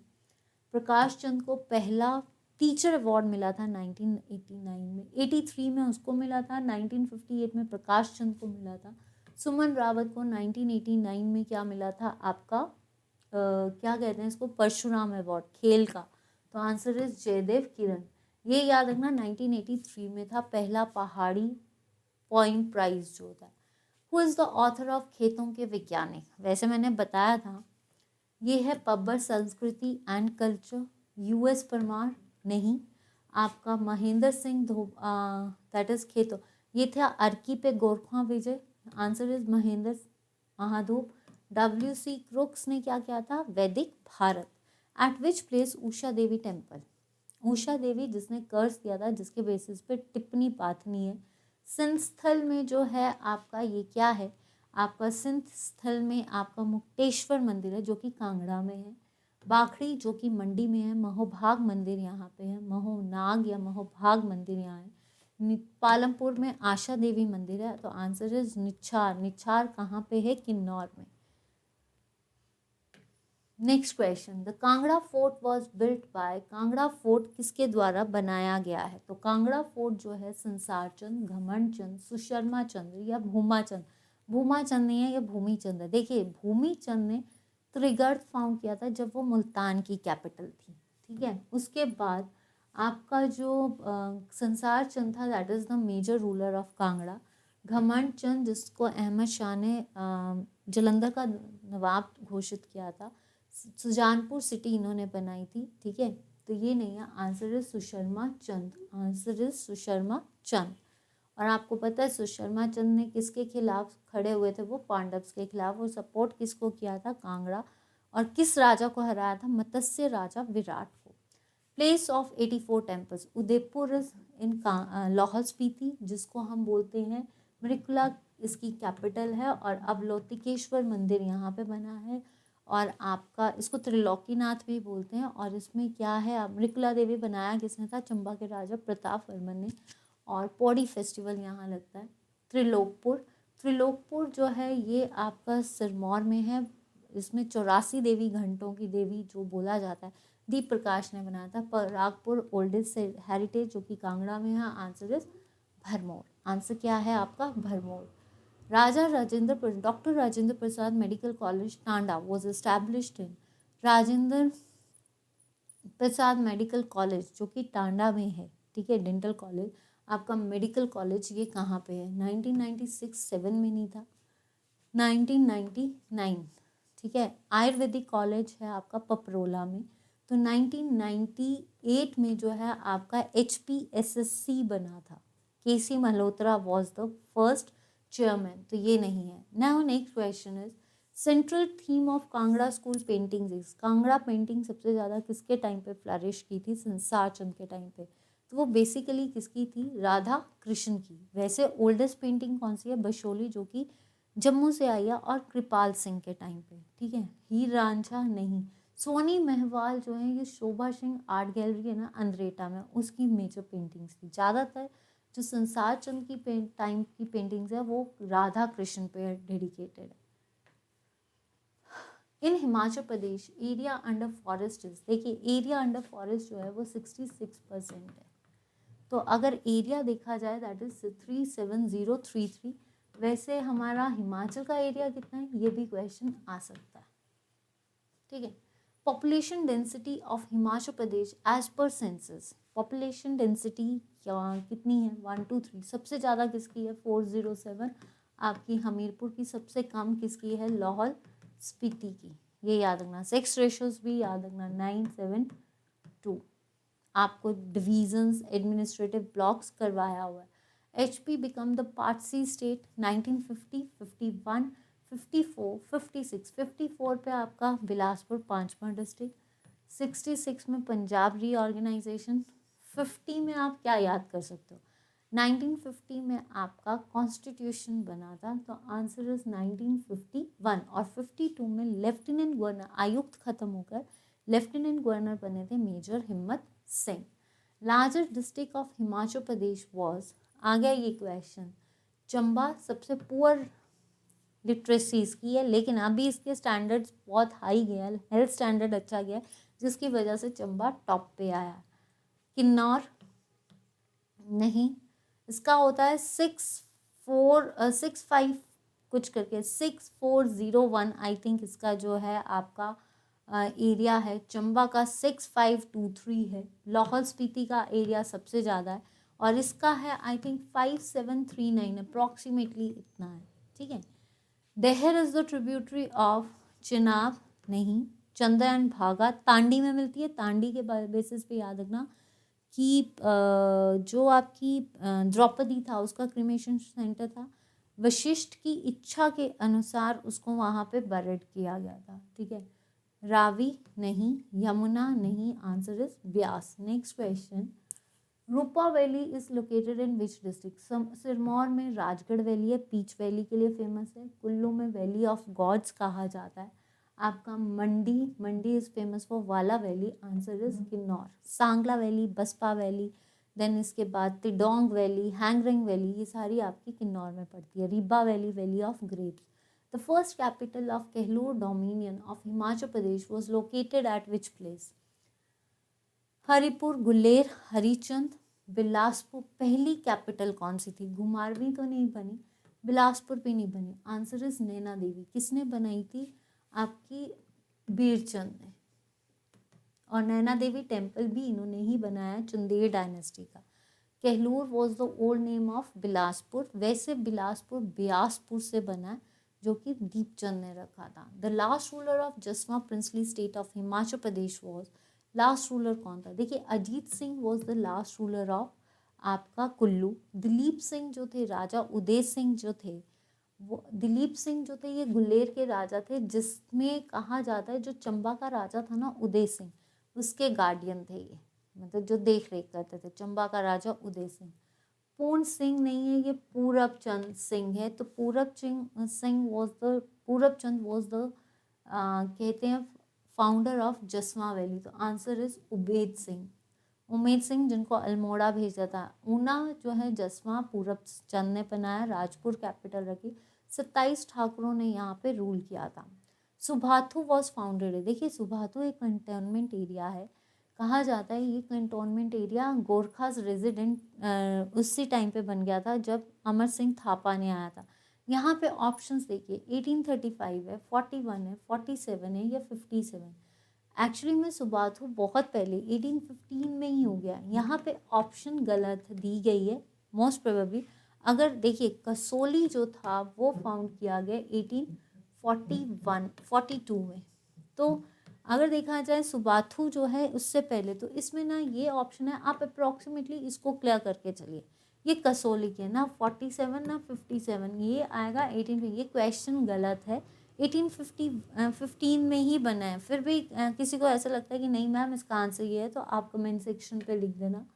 प्रकाश चंद को पहला टीचर अवार्ड मिला था 1989 में। 83 में उसको मिला था, 1958 में प्रकाश चंद को मिला था। सुमन रावत को 1989 में क्या मिला था आपका, क्या कहते हैं इसको, परशुराम अवार्ड खेल का। तो आंसर इज जयदेव किरण। ये याद रखना 1983 में था पहला पहाड़ी पॉइंट प्राइज जो होता है। Who is the author of खेतों के वैज्ञानिक। वैसे मैंने बताया था, ये है पब्बर संस्कृति एंड कल्चर, यूएस परमार, नहीं। आपका महेंद्र सिंह दैट इज खेतो, ये था अर्की पे गोरखा विजय, answer is Mahendra Mahadhup. WC Crooks ने क्या किया था, Vaidik Bharat. At which place Usha Devi temple, Usha Devi जिसने कर्ज दिया था, जिसके बेसिस पे टिप्पणी पाथनी है। सिंध स्थल में जो है आपका ये क्या है, आपका सिंध स्थल में आपका मुक्तेश्वर मंदिर है जो कि कांगड़ा में है। बाखड़ी जो कि मंडी में है। महोभाग मंदिर यहाँ पे है, महोनाग या महोभाग मंदिर यहाँ है। पालमपुर में आशा देवी मंदिर है, तो आंसर इज निछार। निछार कहाँ पे है, किन्नौर में। Next question, the Kangra fort was built by, Kangra fort किसके द्वारा बनाया गया है, तो कांगड़ा फोर्ट जो है संसार चंद, घमंड चंद, सुशर्मा चंद्र या भूमाचंद। भूमाचंद नहीं है, ये भूमिचंद है। देखिए भूमिचंद ने त्रिगर्त फाउंड किया था जब वो मुल्तान की कैपिटल थी, ठीक है। उसके बाद आपका जो संसार चंद था that is the major ruler of Kangra. Ghamand Chand जिसको अहमद शाह ने जलंधर का नवाब घोषित किया था, सुजानपुर सिटी इन्होंने बनाई थी, ठीक है। तो ये नहीं है, answer is Susharma Chand, answer is Susharma Chand. और आपको पता है सुशर्मा चंद ने किसके खिलाफ खड़े हुए थे, वो पांडव्स के खिलाफ। और सपोर्ट किसको किया था, कांगड़ा। और किस राजा को हराया था, मत्स्य राजा विराट को। प्लेस ऑफ 84 टेम्पल्स, उदयपुर इन लाहौल स्पीति जिसको हम बोलते हैं मृकुला, इसकी कैपिटल है। और अवलोकितेश्वर मंदिर यहाँ पे बना है। और आपका इसको त्रिलोकीनाथ भी बोलते हैं। और इसमें क्या है, मृकुला देवी बनाया किसने था, चंबा के राजा प्रताप वर्मन ने। और पौड़ी फेस्टिवल यहाँ लगता है। त्रिलोकपुर, त्रिलोकपुर जो है ये आपका सिरमौर में है। इसमें 84 देवी घंटों की देवी जो बोला जाता है, दीप प्रकाश ने बनाया था। परागपुर ओल्डेस्ट हेरिटेज जो कि कांगड़ा में है, आंसर इज भरमौर। आंसर क्या है आपका, Bharmour. Doctor Rajendra Prasad medical college Tanda was established in, Rajendra Prasad medical college जो कि टांडा में है, ठीक है। डेंटल कॉलेज आपका मेडिकल कॉलेज ये कहाँ पे है, 1996-7 में नहीं था, 1999, ठीक है। आयुर्वेदिक कॉलेज है आपका पपरोला में। तो 1998 में जो है आपका HPSSC बना था। KC Malhotra was the first chairman, तो ये नहीं है। Now next question is central theme of Kangra school paintings is, Kangra painting सबसे ज़्यादा किसके टाइम पे फ्लरिश की थी, संसार चंद के टाइम पे। तो वो बेसिकली किसकी थी, राधा कृष्ण की। वैसे ओल्डेस्ट पेंटिंग कौन सी है, बशोली जो कि जम्मू से आई है, और कृपाल सिंह के टाइम पे, ठीक है। हीर रांझा नहीं। सोनी महवाल जो है ये शोभा सिंह आर्ट गैलरी है ना अंद्रेटा में, उसकी मेजर पेंटिंग्स थी। ज़्यादातर जो संसार चंद की टाइम की पेंटिंग्स है वो राधा कृष्ण पे डेडिकेटेड है। इन हिमाचल प्रदेश एरिया अंडर फॉरेस्ट, देखिए एरिया अंडर फॉरेस्ट जो है वो 66% है। तो अगर एरिया देखा जाए दैट इज 37033। वैसे हमारा हिमाचल का एरिया कितना है, ये भी क्वेश्चन आ सकता है, ठीक है। Population density of Himachal Pradesh as per census, population density कितनी है, 1 2 3। सबसे ज़्यादा किसकी है, 407 आपकी हमीरपुर की। सबसे कम किसकी है, लाहौल स्पीति की। ये याद रखना। सेक्स रेशियोज भी याद रखना, 9:7:2। आपको डिवीजन्स एडमिनिस्ट्रेटिव ब्लॉक्स करवाया हुआ है। HP become the part C state 1950, 51, 54, 56। 54 पे आपका बिलासपुर 5वां डिस्ट्रिक्ट, 66 में पंजाब रीऑर्गेनाइजेशन। 50 में आप क्या याद कर सकते हो, 1950 में आपका कॉन्स्टिट्यूशन बना था, तो आंसर इज 1951। और 52 में लेफ्टिनेंट गवर्नर, आयुक्त खत्म होकर लेफ्टिनेंट गवर्नर बने थे major Himmat Singh. Largest district of Himachal Pradesh was, आ गया ये क्वेश्चन। चंबा सबसे पुअर लिटरेसी इसकी है, लेकिन अभी इसके स्टैंडर्ड्स बहुत हाई गया है, हेल्थ स्टैंडर्ड अच्छा गया है, जिसकी वजह से चंबा टॉप पे आया। किन्नौर नहीं, इसका होता है 65 कुछ करके 6401 आई थिंक इसका जो है आपका एरिया है। चंबा का 6523 है। लाहौल स्पीति का एरिया सबसे ज़्यादा है और इसका है आई थिंक 5739 अप्रॉक्सीमेटली इतना है, ठीक है। There is the tributary of Chenab नहीं। चंदा एंड भागा तांडी में मिलती है, तांडी के बेसिस पे याद रखना। कि जो आपकी द्रौपदी था उसका क्रिमेशन सेंटर था, वशिष्ठ की इच्छा के अनुसार उसको वहाँ पे बरेड किया गया था। ठीक है, रावी नहीं, यमुना नहीं, answer is Beas. Next question, Rupa valley is located in which district? Sirmaur में राजगढ़ वैली है, पीच वैली के लिए फेमस है। कुल्लू में वैली ऑफ गॉड्स कहा जाता है। आपका मंडी इज फेमस फॉर वाला valley, answer is Kinnaur. Sangla valley, Baspa valley, then इसके बाद तिडोंग वैली, हैंगरिंग वैली, ये सारी आपकी किन्नौर में पड़ती है। Reeba valley, valley of grapes. The first capital of Kahlur dominion of Himachal Pradesh was located at which place? Haripur, Guler, Harichand, Bilaspur. पहली कैपिटल कौन सी थी? घुमारवीं तो नहीं बनी, बिलासपुर भी नहीं बनी, आंसर इज नैना देवी। किसने बनाई थी? आपकी बीरचंद ने। और नैना देवी टेम्पल भी इन्होंने ही बनाया, चंदेल डायनेस्टी का। Kahlur was the old name of Bilaspur. वैसे बिलासपुर ब्यासपुर से बना है, जो कि दीपचंद ने रखा था। द लास्ट रूलर ऑफ जसवा princely state of Himachal Pradesh was, last ruler कौन था? देखिए, Ajit Singh was the last ruler of आपका कुल्लू। दिलीप सिंह जो थे, राजा उदय सिंह जो थे, वो दिलीप सिंह जो थे ये गुलेर के राजा थे, जिसमें कहा जाता है जो चंबा का राजा था ना उदय सिंह, उसके गार्डियन थे ये, मतलब जो देख रेख करते थे, चंबा का राजा उदय सिंह। पूर्ण सिंह नहीं है, ये पूरब चंद सिंह है। तो पूरब चंद वॉज द कहते हैं फाउंडर ऑफ जसवा वैली। तो आंसर इज उमेद सिंह जिनको अल्मोड़ा भेजा था। ऊना जो है जसवा पूरब चंद ने बनाया, राजपुर कैपिटल रखी। 27 ठाकुरों ने यहाँ पे रूल किया था। सुबाथु वॉज फाउंडेड है। देखिए, सुबाथु एक कंटोनमेंट एरिया है, कहा जाता है ये कंटोनमेंट एरिया गोरखास रेजिडेंट उसी टाइम पे बन गया था जब अमर सिंह थापा ने आया था। यहाँ पे ऑप्शंस देखिए, 1835 है, 41 है, 47 है या 57। एक्चुअली में सुबाथु बहुत पहले 1815 में ही हो गया। यहाँ पे ऑप्शन गलत दी गई है मोस्ट प्रोबेबली। अगर देखिए, कसोली जो था वो फाउंड किया गया 1842 में। तो अगर देखा जाए सुबाथु जो है उससे पहले, तो इसमें ना ये ऑप्शन है, आप अप्रोक्सीमेटली इसको क्लियर करके चलिए। ये कसोली के ना 47 ना 57, ये आएगा 18। ये क्वेश्चन गलत है, 1815 में ही बना है। फिर भी किसी को ऐसा लगता है कि नहीं मैम इसका आंसर ये है, तो आप कमेंट सेक्शन पे लिख देना।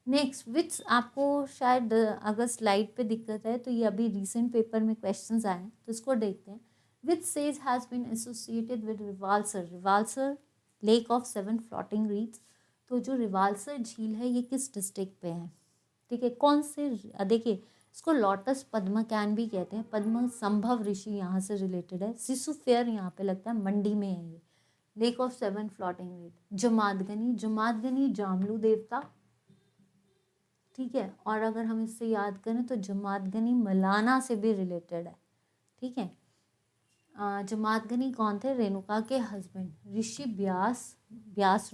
नेक्स्ट, विच आपको शायद अगर स्लाइड पे दिक्कत है तो ये अभी रिसेंट पेपर में क्वेश्चंस आए हैं, तो इसको देखते हैं। Which sage has been associated with Rewalsar lake of 7 floating reeds? तो जो रिवाल्सर झील है ये किस डिस्ट्रिक्ट पे है? ठीक है, कौन से? देखिए, इसको लोटस पद्म कैन भी कहते हैं। पद्म संभव ऋषि यहाँ से रिलेटेड है। शिशु फेयर यहाँ पे लगता है, मंडी में है ये। Lake of 7 floating reed. Jamadagni Jamlu देवता, ठीक है। और अगर हम इससे याद करें तो जमादगनी मलाना से भी रिलेटेड है, ठीक है। जमादगनी कौन थे? रेणुका के हस्बैंड। ऋषि व्यास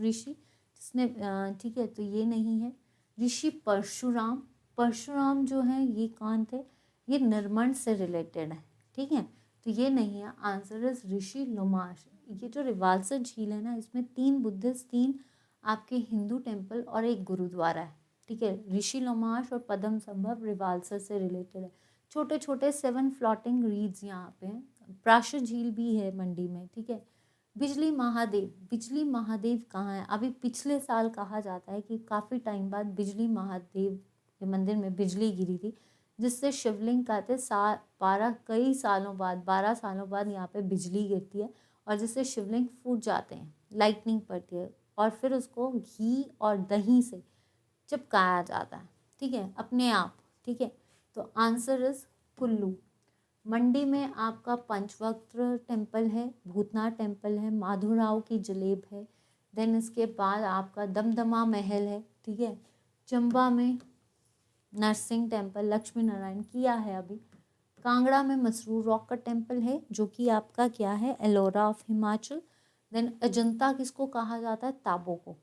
ऋषि जिसने, ठीक है, तो ये नहीं है। ऋषि परशुराम जो है ये कौन थे? ये नरमंड से रिलेटेड है, ठीक है, तो ये नहीं है। आंसर इज ऋषि लोमाश। ये जो रिवाल्सर झील है ना, इसमें 3 बुद्धिस्ट, 3 आपके हिंदू टेम्पल और एक गुरुद्वारा है, ठीक है। ऋषि लोमाश और पद्म संभव रिवाल्सर से रिलेटेड है। छोटे छोटे 7 फ्लोटिंग रीड्स यहाँ पे हैं। प्राशु झील भी है मंडी में, ठीक है। बिजली महादेव कहाँ है? अभी पिछले साल कहा जाता है कि काफ़ी टाइम बाद बिजली महादेव के मंदिर में बिजली गिरी थी, जिससे शिवलिंग कहते 12 सालों बाद यहाँ पे बिजली गिरती है, और जिससे शिवलिंग फूट जाते हैं, लाइटनिंग पड़ती है, और फिर उसको घी और दही से चिपकाया जाता है, ठीक है, अपने आप, ठीक है। तो आंसर इज कुल्लू। मंडी में आपका पंचवक्त्र टेम्पल है, भूतनाथ टेम्पल है, माधुराव की जलेब है, देन इसके बाद आपका दमदमा महल है, ठीक है। चंबा में नरसिंह टेम्पल, लक्ष्मी नारायण किया है अभी। कांगड़ा में मसरूर रॉक का टेम्पल है, जो कि आपका क्या है? एलोरा ऑफ हिमाचल। देन अजंता किसको कहा जाता है? ताबो को।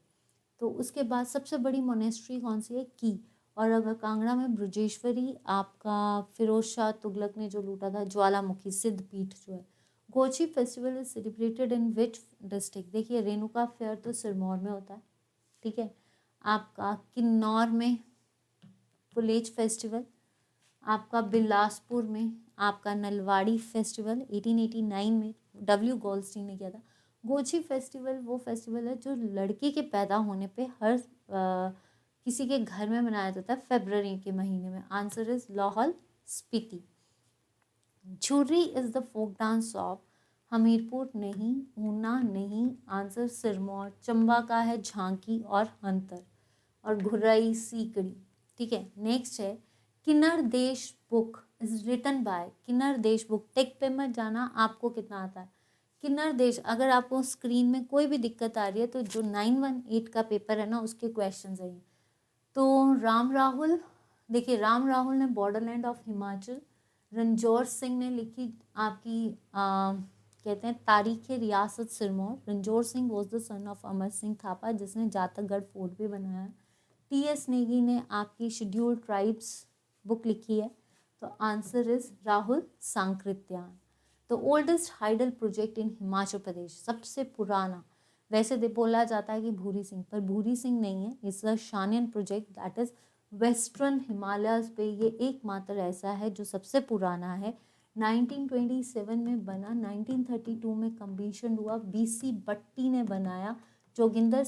तो उसके बाद सबसे बड़ी मोनेस्ट्री कौन सी है? की। और अगर कांगड़ा में ब्रजेश्वरी, आपका फिरोज शाह तुगलक ने जो लूटा था, ज्वालामुखी सिद्ध पीठ जो है। Gochi festival is celebrated in which district? देखिए, रेणुका फेयर तो सिरमौर में होता है, ठीक है। आपका किन्नौर में फुलेज फेस्टिवल, आपका बिलासपुर में आपका नलवाड़ी फेस्टिवल 1889 में डब्ल्यू गोल्डस्टीन ने किया था। गोची फेस्टिवल वो फेस्टिवल है जो लड़के के पैदा होने पे हर किसी के घर में मनाया जाता है फरवरी के महीने में। Answer is Lahaul Spiti. Jhurri is the folk dance of Hamirpur नहीं, ऊना नहीं, आंसर सिरमौर। चंबा का है झांकी और हंतर, और घुर्राई सीकड़ी। ठीक है, नेक्स्ट है किन्नर देश बुक इज रिटन बाय। किन्नर देश बुक, टेक पे मत जाना आपको कितना आता है। किन्नर देश, अगर आपको स्क्रीन में कोई भी दिक्कत आ रही है तो जो 918 का पेपर है ना उसके क्वेश्चन है। तो राम राहुल, देखिए राम राहुल ने बॉर्डरलैंड ऑफ हिमाचल, रणजोर सिंह ने लिखी आपकी कहते हैं Tarikh Riyasat Sirmaur. Ranjor Singh was the son of Amar Singh Thapa जिसने जातकगढ़ फोर्ट भी बनाया। टी.एस. नेगी ने आपकी शेड्यूल्ड ट्राइब्स बुक लिखी है। तो आंसर इज राहुल सांकृत्यान। तो oldest hydel project in Himachal Pradesh, सबसे पुराना, वैसे बोला जाता है कि भूरी सिंह, पर भूरी सिंह नहीं है, it's a Shanan project that is western Himalayas पे। ये एकमात्र ऐसा है जो सबसे पुराना है। 1927 में बना, 1932 में कम्प्लीशन हुआ। बीसी बट्टी ने बनाया। जोगिंदर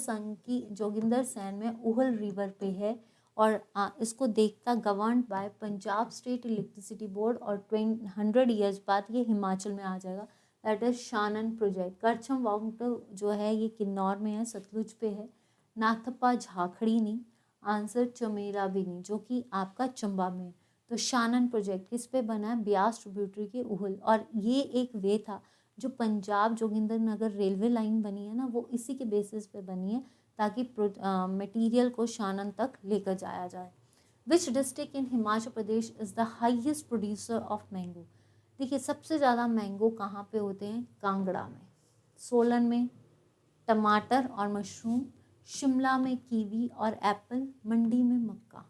सैन में उहल रिवर पे है, और इसको देखता govern by Punjab state electricity board, और 100 ईयर्स बाद ये हिमाचल में आ जाएगा। That is Shanan project. Karcham Wangtoo जो है ये किन्नौर में है, सतलुज पे है। नाथपा झाखड़ी नहीं, आंसर चमेरा भी नहीं, जो कि आपका चंबा में। तो शानन प्रोजेक्ट किस पे बना है? ब्यास ट्रिब्यूटरी के उहल, और ये एक वे था जो पंजाब जोगिंदर नगर रेलवे लाइन बनी है ना, वो इसी के बेसिस पे बनी है ताकि मटेरियल को शानन तक लेकर जाया जाए। Which district in Himachal Pradesh is the highest producer of mango? देखिए सबसे ज़्यादा मैंगो कहाँ पे होते हैं? कांगड़ा में, सोलन में टमाटर और मशरूम, शिमला में कीवी और एप्पल, मंडी में मक्का।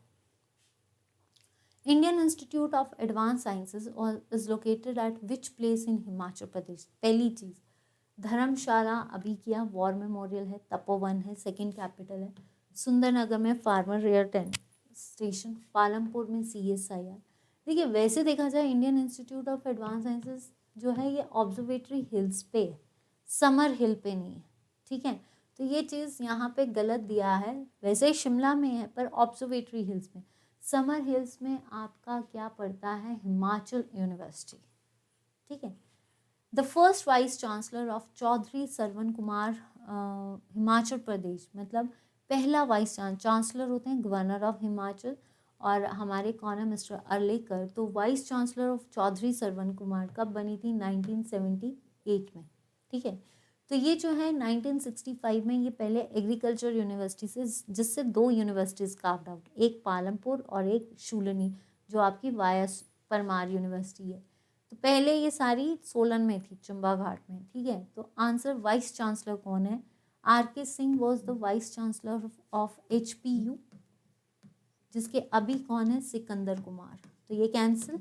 Indian institute of advance sciences is located at which place in Himachal Pradesh? पहली चीज़ धर्मशाला, अभी किया, वॉर मेमोरियल है, तपोवन है, सेकंड कैपिटल है। सुंदरनगर में फार्मर रेयर स्टेशन, पालमपुर में CSIR। देखिए वैसे देखा जाए Indian institute of advance sciences जो है ये ऑब्जर्वेटरी हिल्स पे, समर हिल पे नहीं है। ठीक है, तो ये चीज़ यहाँ पे गलत दिया है। वैसे शिमला में है पर ऑब्जर्वेटरी हिल्स में। समर हिल्स में आपका क्या पड़ता है? हिमाचल यूनिवर्सिटी। ठीक है, the first vice chancellor of Chaudhary Sarwan Kumar Himachal Pradesh, मतलब पहला वाइस चांसलर होते हैं गवर्नर ऑफ हिमाचल, और हमारे कौन है? मिस्टर अर्लेकर। तो vice chancellor of Chaudhary Sarwan Kumar कब बनी थी? 1978 में। ठीक है, तो ये जो है 1965 में ये पहले एग्रीकल्चर यूनिवर्सिटी से, जिससे 2 यूनिवर्सिटीज़ कार्व्ड आउट, एक पालमपुर और एक शूलनी जो आपकी वायस परमार यूनिवर्सिटी है। तो पहले ये सारी सोलन में थी, चंबा घाट में। ठीक है, तो आंसर वाइस चांसलर कौन है? RK Singh was the vice chancellor of HPU, जिसके अभी कौन है? सिकंदर कुमार। तो ये कैंसिल।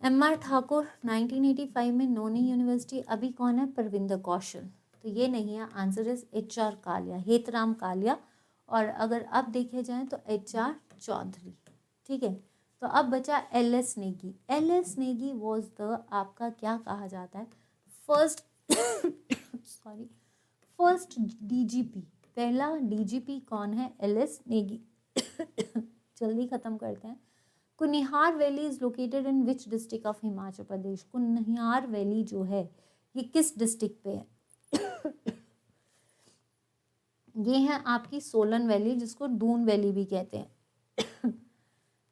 MR ठाकुर 1985 में नोनी यूनिवर्सिटी, अभी कौन है? परविंदर कौशल। तो ये नहीं है, answer is HR Kalia, Hetram Kalia. और अगर अब देखे जाए तो HR चौधरी। ठीक है, तो अब बचा LS Negi. LS Negi was the आपका क्या कहा जाता है? फर्स्ट फर्स्ट DGP, पहला DGP कौन है? LS नेगी। जल्दी खत्म करते हैं। Kunihar valley is located in which district of Himachal Pradesh? Kunihar valley जो है ये किस डिस्ट्रिक्ट पे है? ये है आपकी सोलन वैली, जिसको दून वैली भी कहते हैं।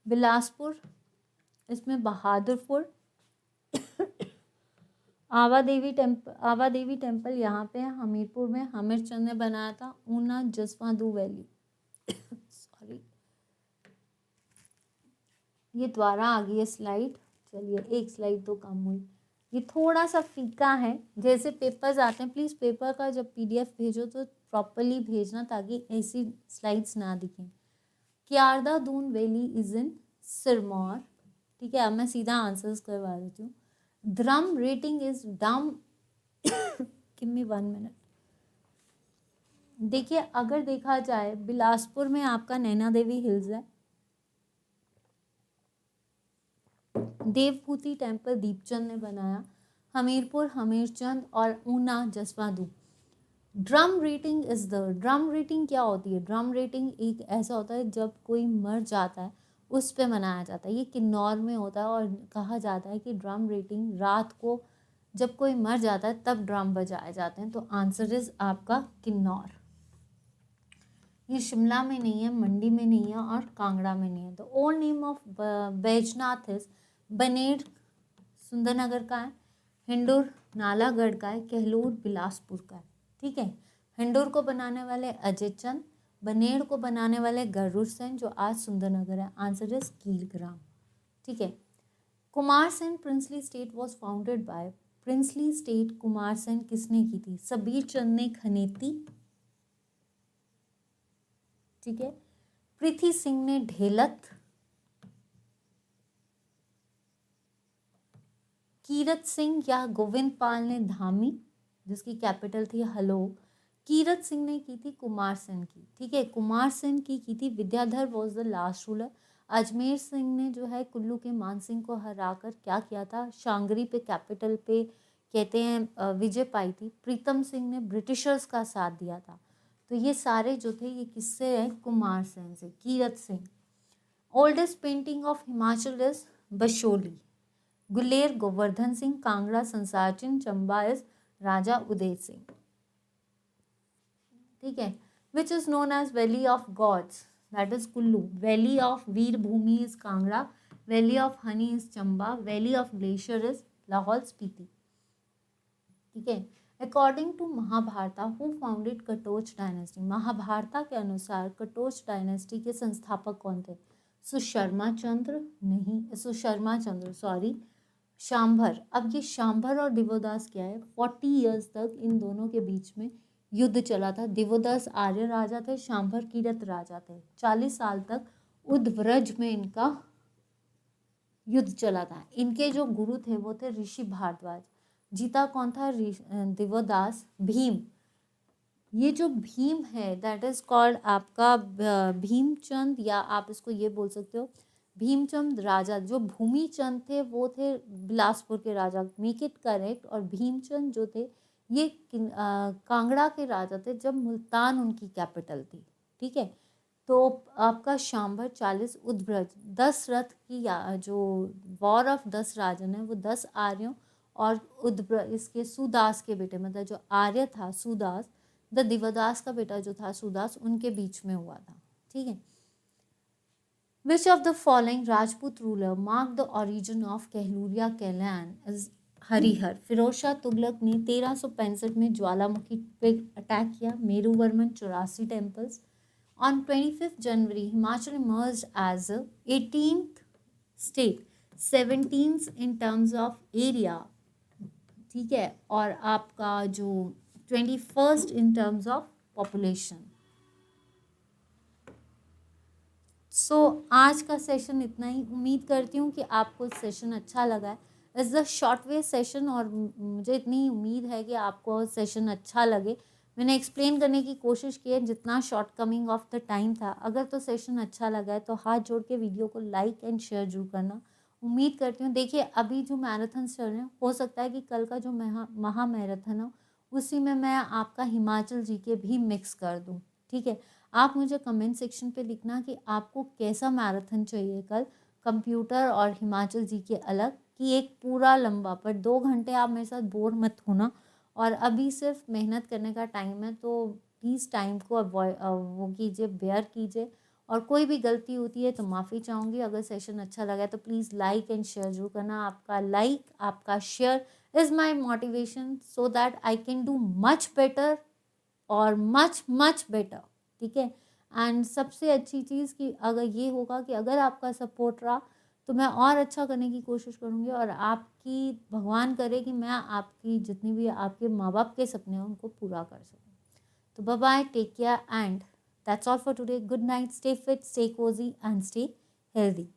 बिलासपुर, इसमें बहादुरपुर, आवा देवी टेम्पल यहाँ पे है, हमीरपुर में हमीरचंद ने बनाया था। ऊना जसवादू वैली सॉरी, ये द्वारा आ गई है स्लाइड। चलिए एक स्लाइड तो कम हुई, ये थोड़ा सा फीका है। जैसे पेपर्स आते हैं, प्लीज़ पेपर का जब PDF भेजो तो प्रॉपरली भेजना ताकि ऐसी स्लाइड्स ना दिखें। Kyarda Doon valley is in Sirmaur. ठीक है, अब मैं सीधा आंसर्स करवा देती हूँ। Drum rating is dum give me 1 minute. देखिए अगर देखा जाए बिलासपुर में आपका नैना देवी हिल्स है, देवभूति टेम्पल दीपचंद ने बनाया, हमीरपुर हमीरचंद और Una Jaswadu. Drum rating is the, drum rating क्या होती है? ड्रम रेटिंग एक ऐसा होता है जब कोई मर जाता है उस पे मनाया जाता है, ये किन्नौर में होता है और कहा जाता है कि ड्रम रेटिंग रात को जब कोई मर जाता है तब ड्रम बजाए जाते हैं। तो आंसर इज आपका किन्नौर। ये शिमला में नहीं है, मंडी में नहीं है और कांगड़ा में नहीं है। The old name of Baijnath is Baner Sundernagar का है, हिंडूर नालागढ़ का है, कहलूर बिलासपुर का है। ठीक है, हिंडूर को बनाने वाले अजय चंद, बनेड़ को बनाने वाले गरुड़ सेन जो आज सुंदरनगर है। Answer is Kilgram. ठीक है, Kumar Sen princely state was founded by, princely state Kumar Sen किसने की थी? सबीर चंद ने खनेती। ठीक है, पृथ्वी सिंह ने ढेलत, कीरत सिंह या गोविंद पाल ने धामी जिसकी कैपिटल थी हलो। कीरत सिंह ने की थी कुमार सेन की। ठीक है, कुमार सेन की थी। Vidyadhar was the last ruler. Ajmer Singh ने जो है कुल्लू के मान सिंह को हराकर क्या किया था? शांगरी पे कैपिटल पे कहते हैं विजय पाई थी। प्रीतम सिंह ने ब्रिटिशर्स का साथ दिया था। तो ये सारे जो थे ये किससे है? कुमार सेन से। Kirat Singh. Oldest painting of Himachal is Basohli. Guler Govardhan Singh, Kangra Sansar Chand, Chamba is Raja Uday Singh. ठीक है, which is known as valley of gods, that is Kullu. Valley of Veer Bhumi is Kangra, valley of honey is Chamba, valley of glacier is Lahaul Spiti. ठीक है, according to Mahabharata who founded Katoch dynasty, Mahabharata के अनुसार कटोच डायनेस्टी के संस्थापक कौन थे? सुशर्मा चंद्र नहीं, सुशर्मा चंद्र सॉरी, शांभर। अब ये शांभर और दिवोदास क्या है? 40 ईयर्स तक इन दोनों के बीच में युद्ध चला था। दिवोदास आर्य राजा थे, शांभर किरत राजा थे। 40 साल तक उद्व्रज में इनका युद्ध चला था। इनके जो गुरु थे वो थे ऋषि भारद्वाज। जीता कौन था? दिवोदास। भीम, ये जो भीम है दैट इज कॉल्ड आपका भीमचंद, या आप इसको ये बोल सकते हो भीमचंद राजा। जो भूमिचंद थे वो थे बिलासपुर के राजा, मेक इट करेक्ट। और भीमचंद जो थे ये कांगड़ा के राजा थे जब मुल्तान उनकी कैपिटल थी। ठीक है, तो आपका शांभर 40 उद्व्रज 10 रथ की जो वॉर ऑफ 10 राजन है वो 10 आर्यों और उद्व्रज इसके सुदास के बेटे, मतलब जो आर्य था सुदास, द दिवदास का बेटा जो था सुदास, उनके बीच में हुआ था। ठीक है, which of the following Rajput ruler mark the origin of Kahluria clan is Harihar. Firoz Shah Tughlaq ने 1365 में ज्वालामुखी पे अटैक किया। Meruvarman 84 temples. On 25th January, Himachal emerged as a 18th state, 17th in terms of area. ठीक है, और आपका जो 21st in terms of population. आज का सेशन इतना ही। उम्मीद करती हूँ कि आपको सेशन अच्छा लगा है। It's the short way session और मुझे इतनी उम्मीद है कि आपको सेशन अच्छा लगे। मैंने एक्सप्लेन करने की कोशिश की है जितना short coming of the time था। अगर तो सेशन अच्छा लगा है तो हाथ जोड़ के वीडियो को लाइक एंड शेयर जरूर करना। उम्मीद करती हूँ, देखिए अभी जो मैराथन चल रहे हैं हो सकता है कि कल का जो महा मैराथन हो उसी में मैं आपका हिमाचल जीके भी मिक्स कर दूँ। ठीक है, आप मुझे कमेंट सेक्शन पे लिखना कि आपको कैसा मैराथन चाहिए कल, कंप्यूटर और हिमाचल जीके अलग, कि एक पूरा लंबा। पर 2 घंटे आप मेरे साथ बोर मत होना। और अभी सिर्फ मेहनत करने का टाइम है, तो प्लीज़ टाइम को वो कीजिए, बेयर कीजिए। और कोई भी गलती होती है तो माफ़ी चाहूँगी। अगर सेशन अच्छा लगा तो प्लीज़ लाइक एंड शेयर जरूर करना। आपका लाइक, आपका share is my motivation so that I can do much better और मच मच बेटर। ठीक है, एंड सबसे अच्छी चीज़ कि अगर ये होगा कि अगर आपका सपोर्ट रहा तो मैं और अच्छा करने की कोशिश करूँगी और आपकी भगवान करे कि मैं आपकी जितनी भी आपके माँ बाप के सपने हैं उनको पूरा कर सकूँ। तो bye bye, take care and that's all for today. Good night, stay fit, stay cosy and stay healthy.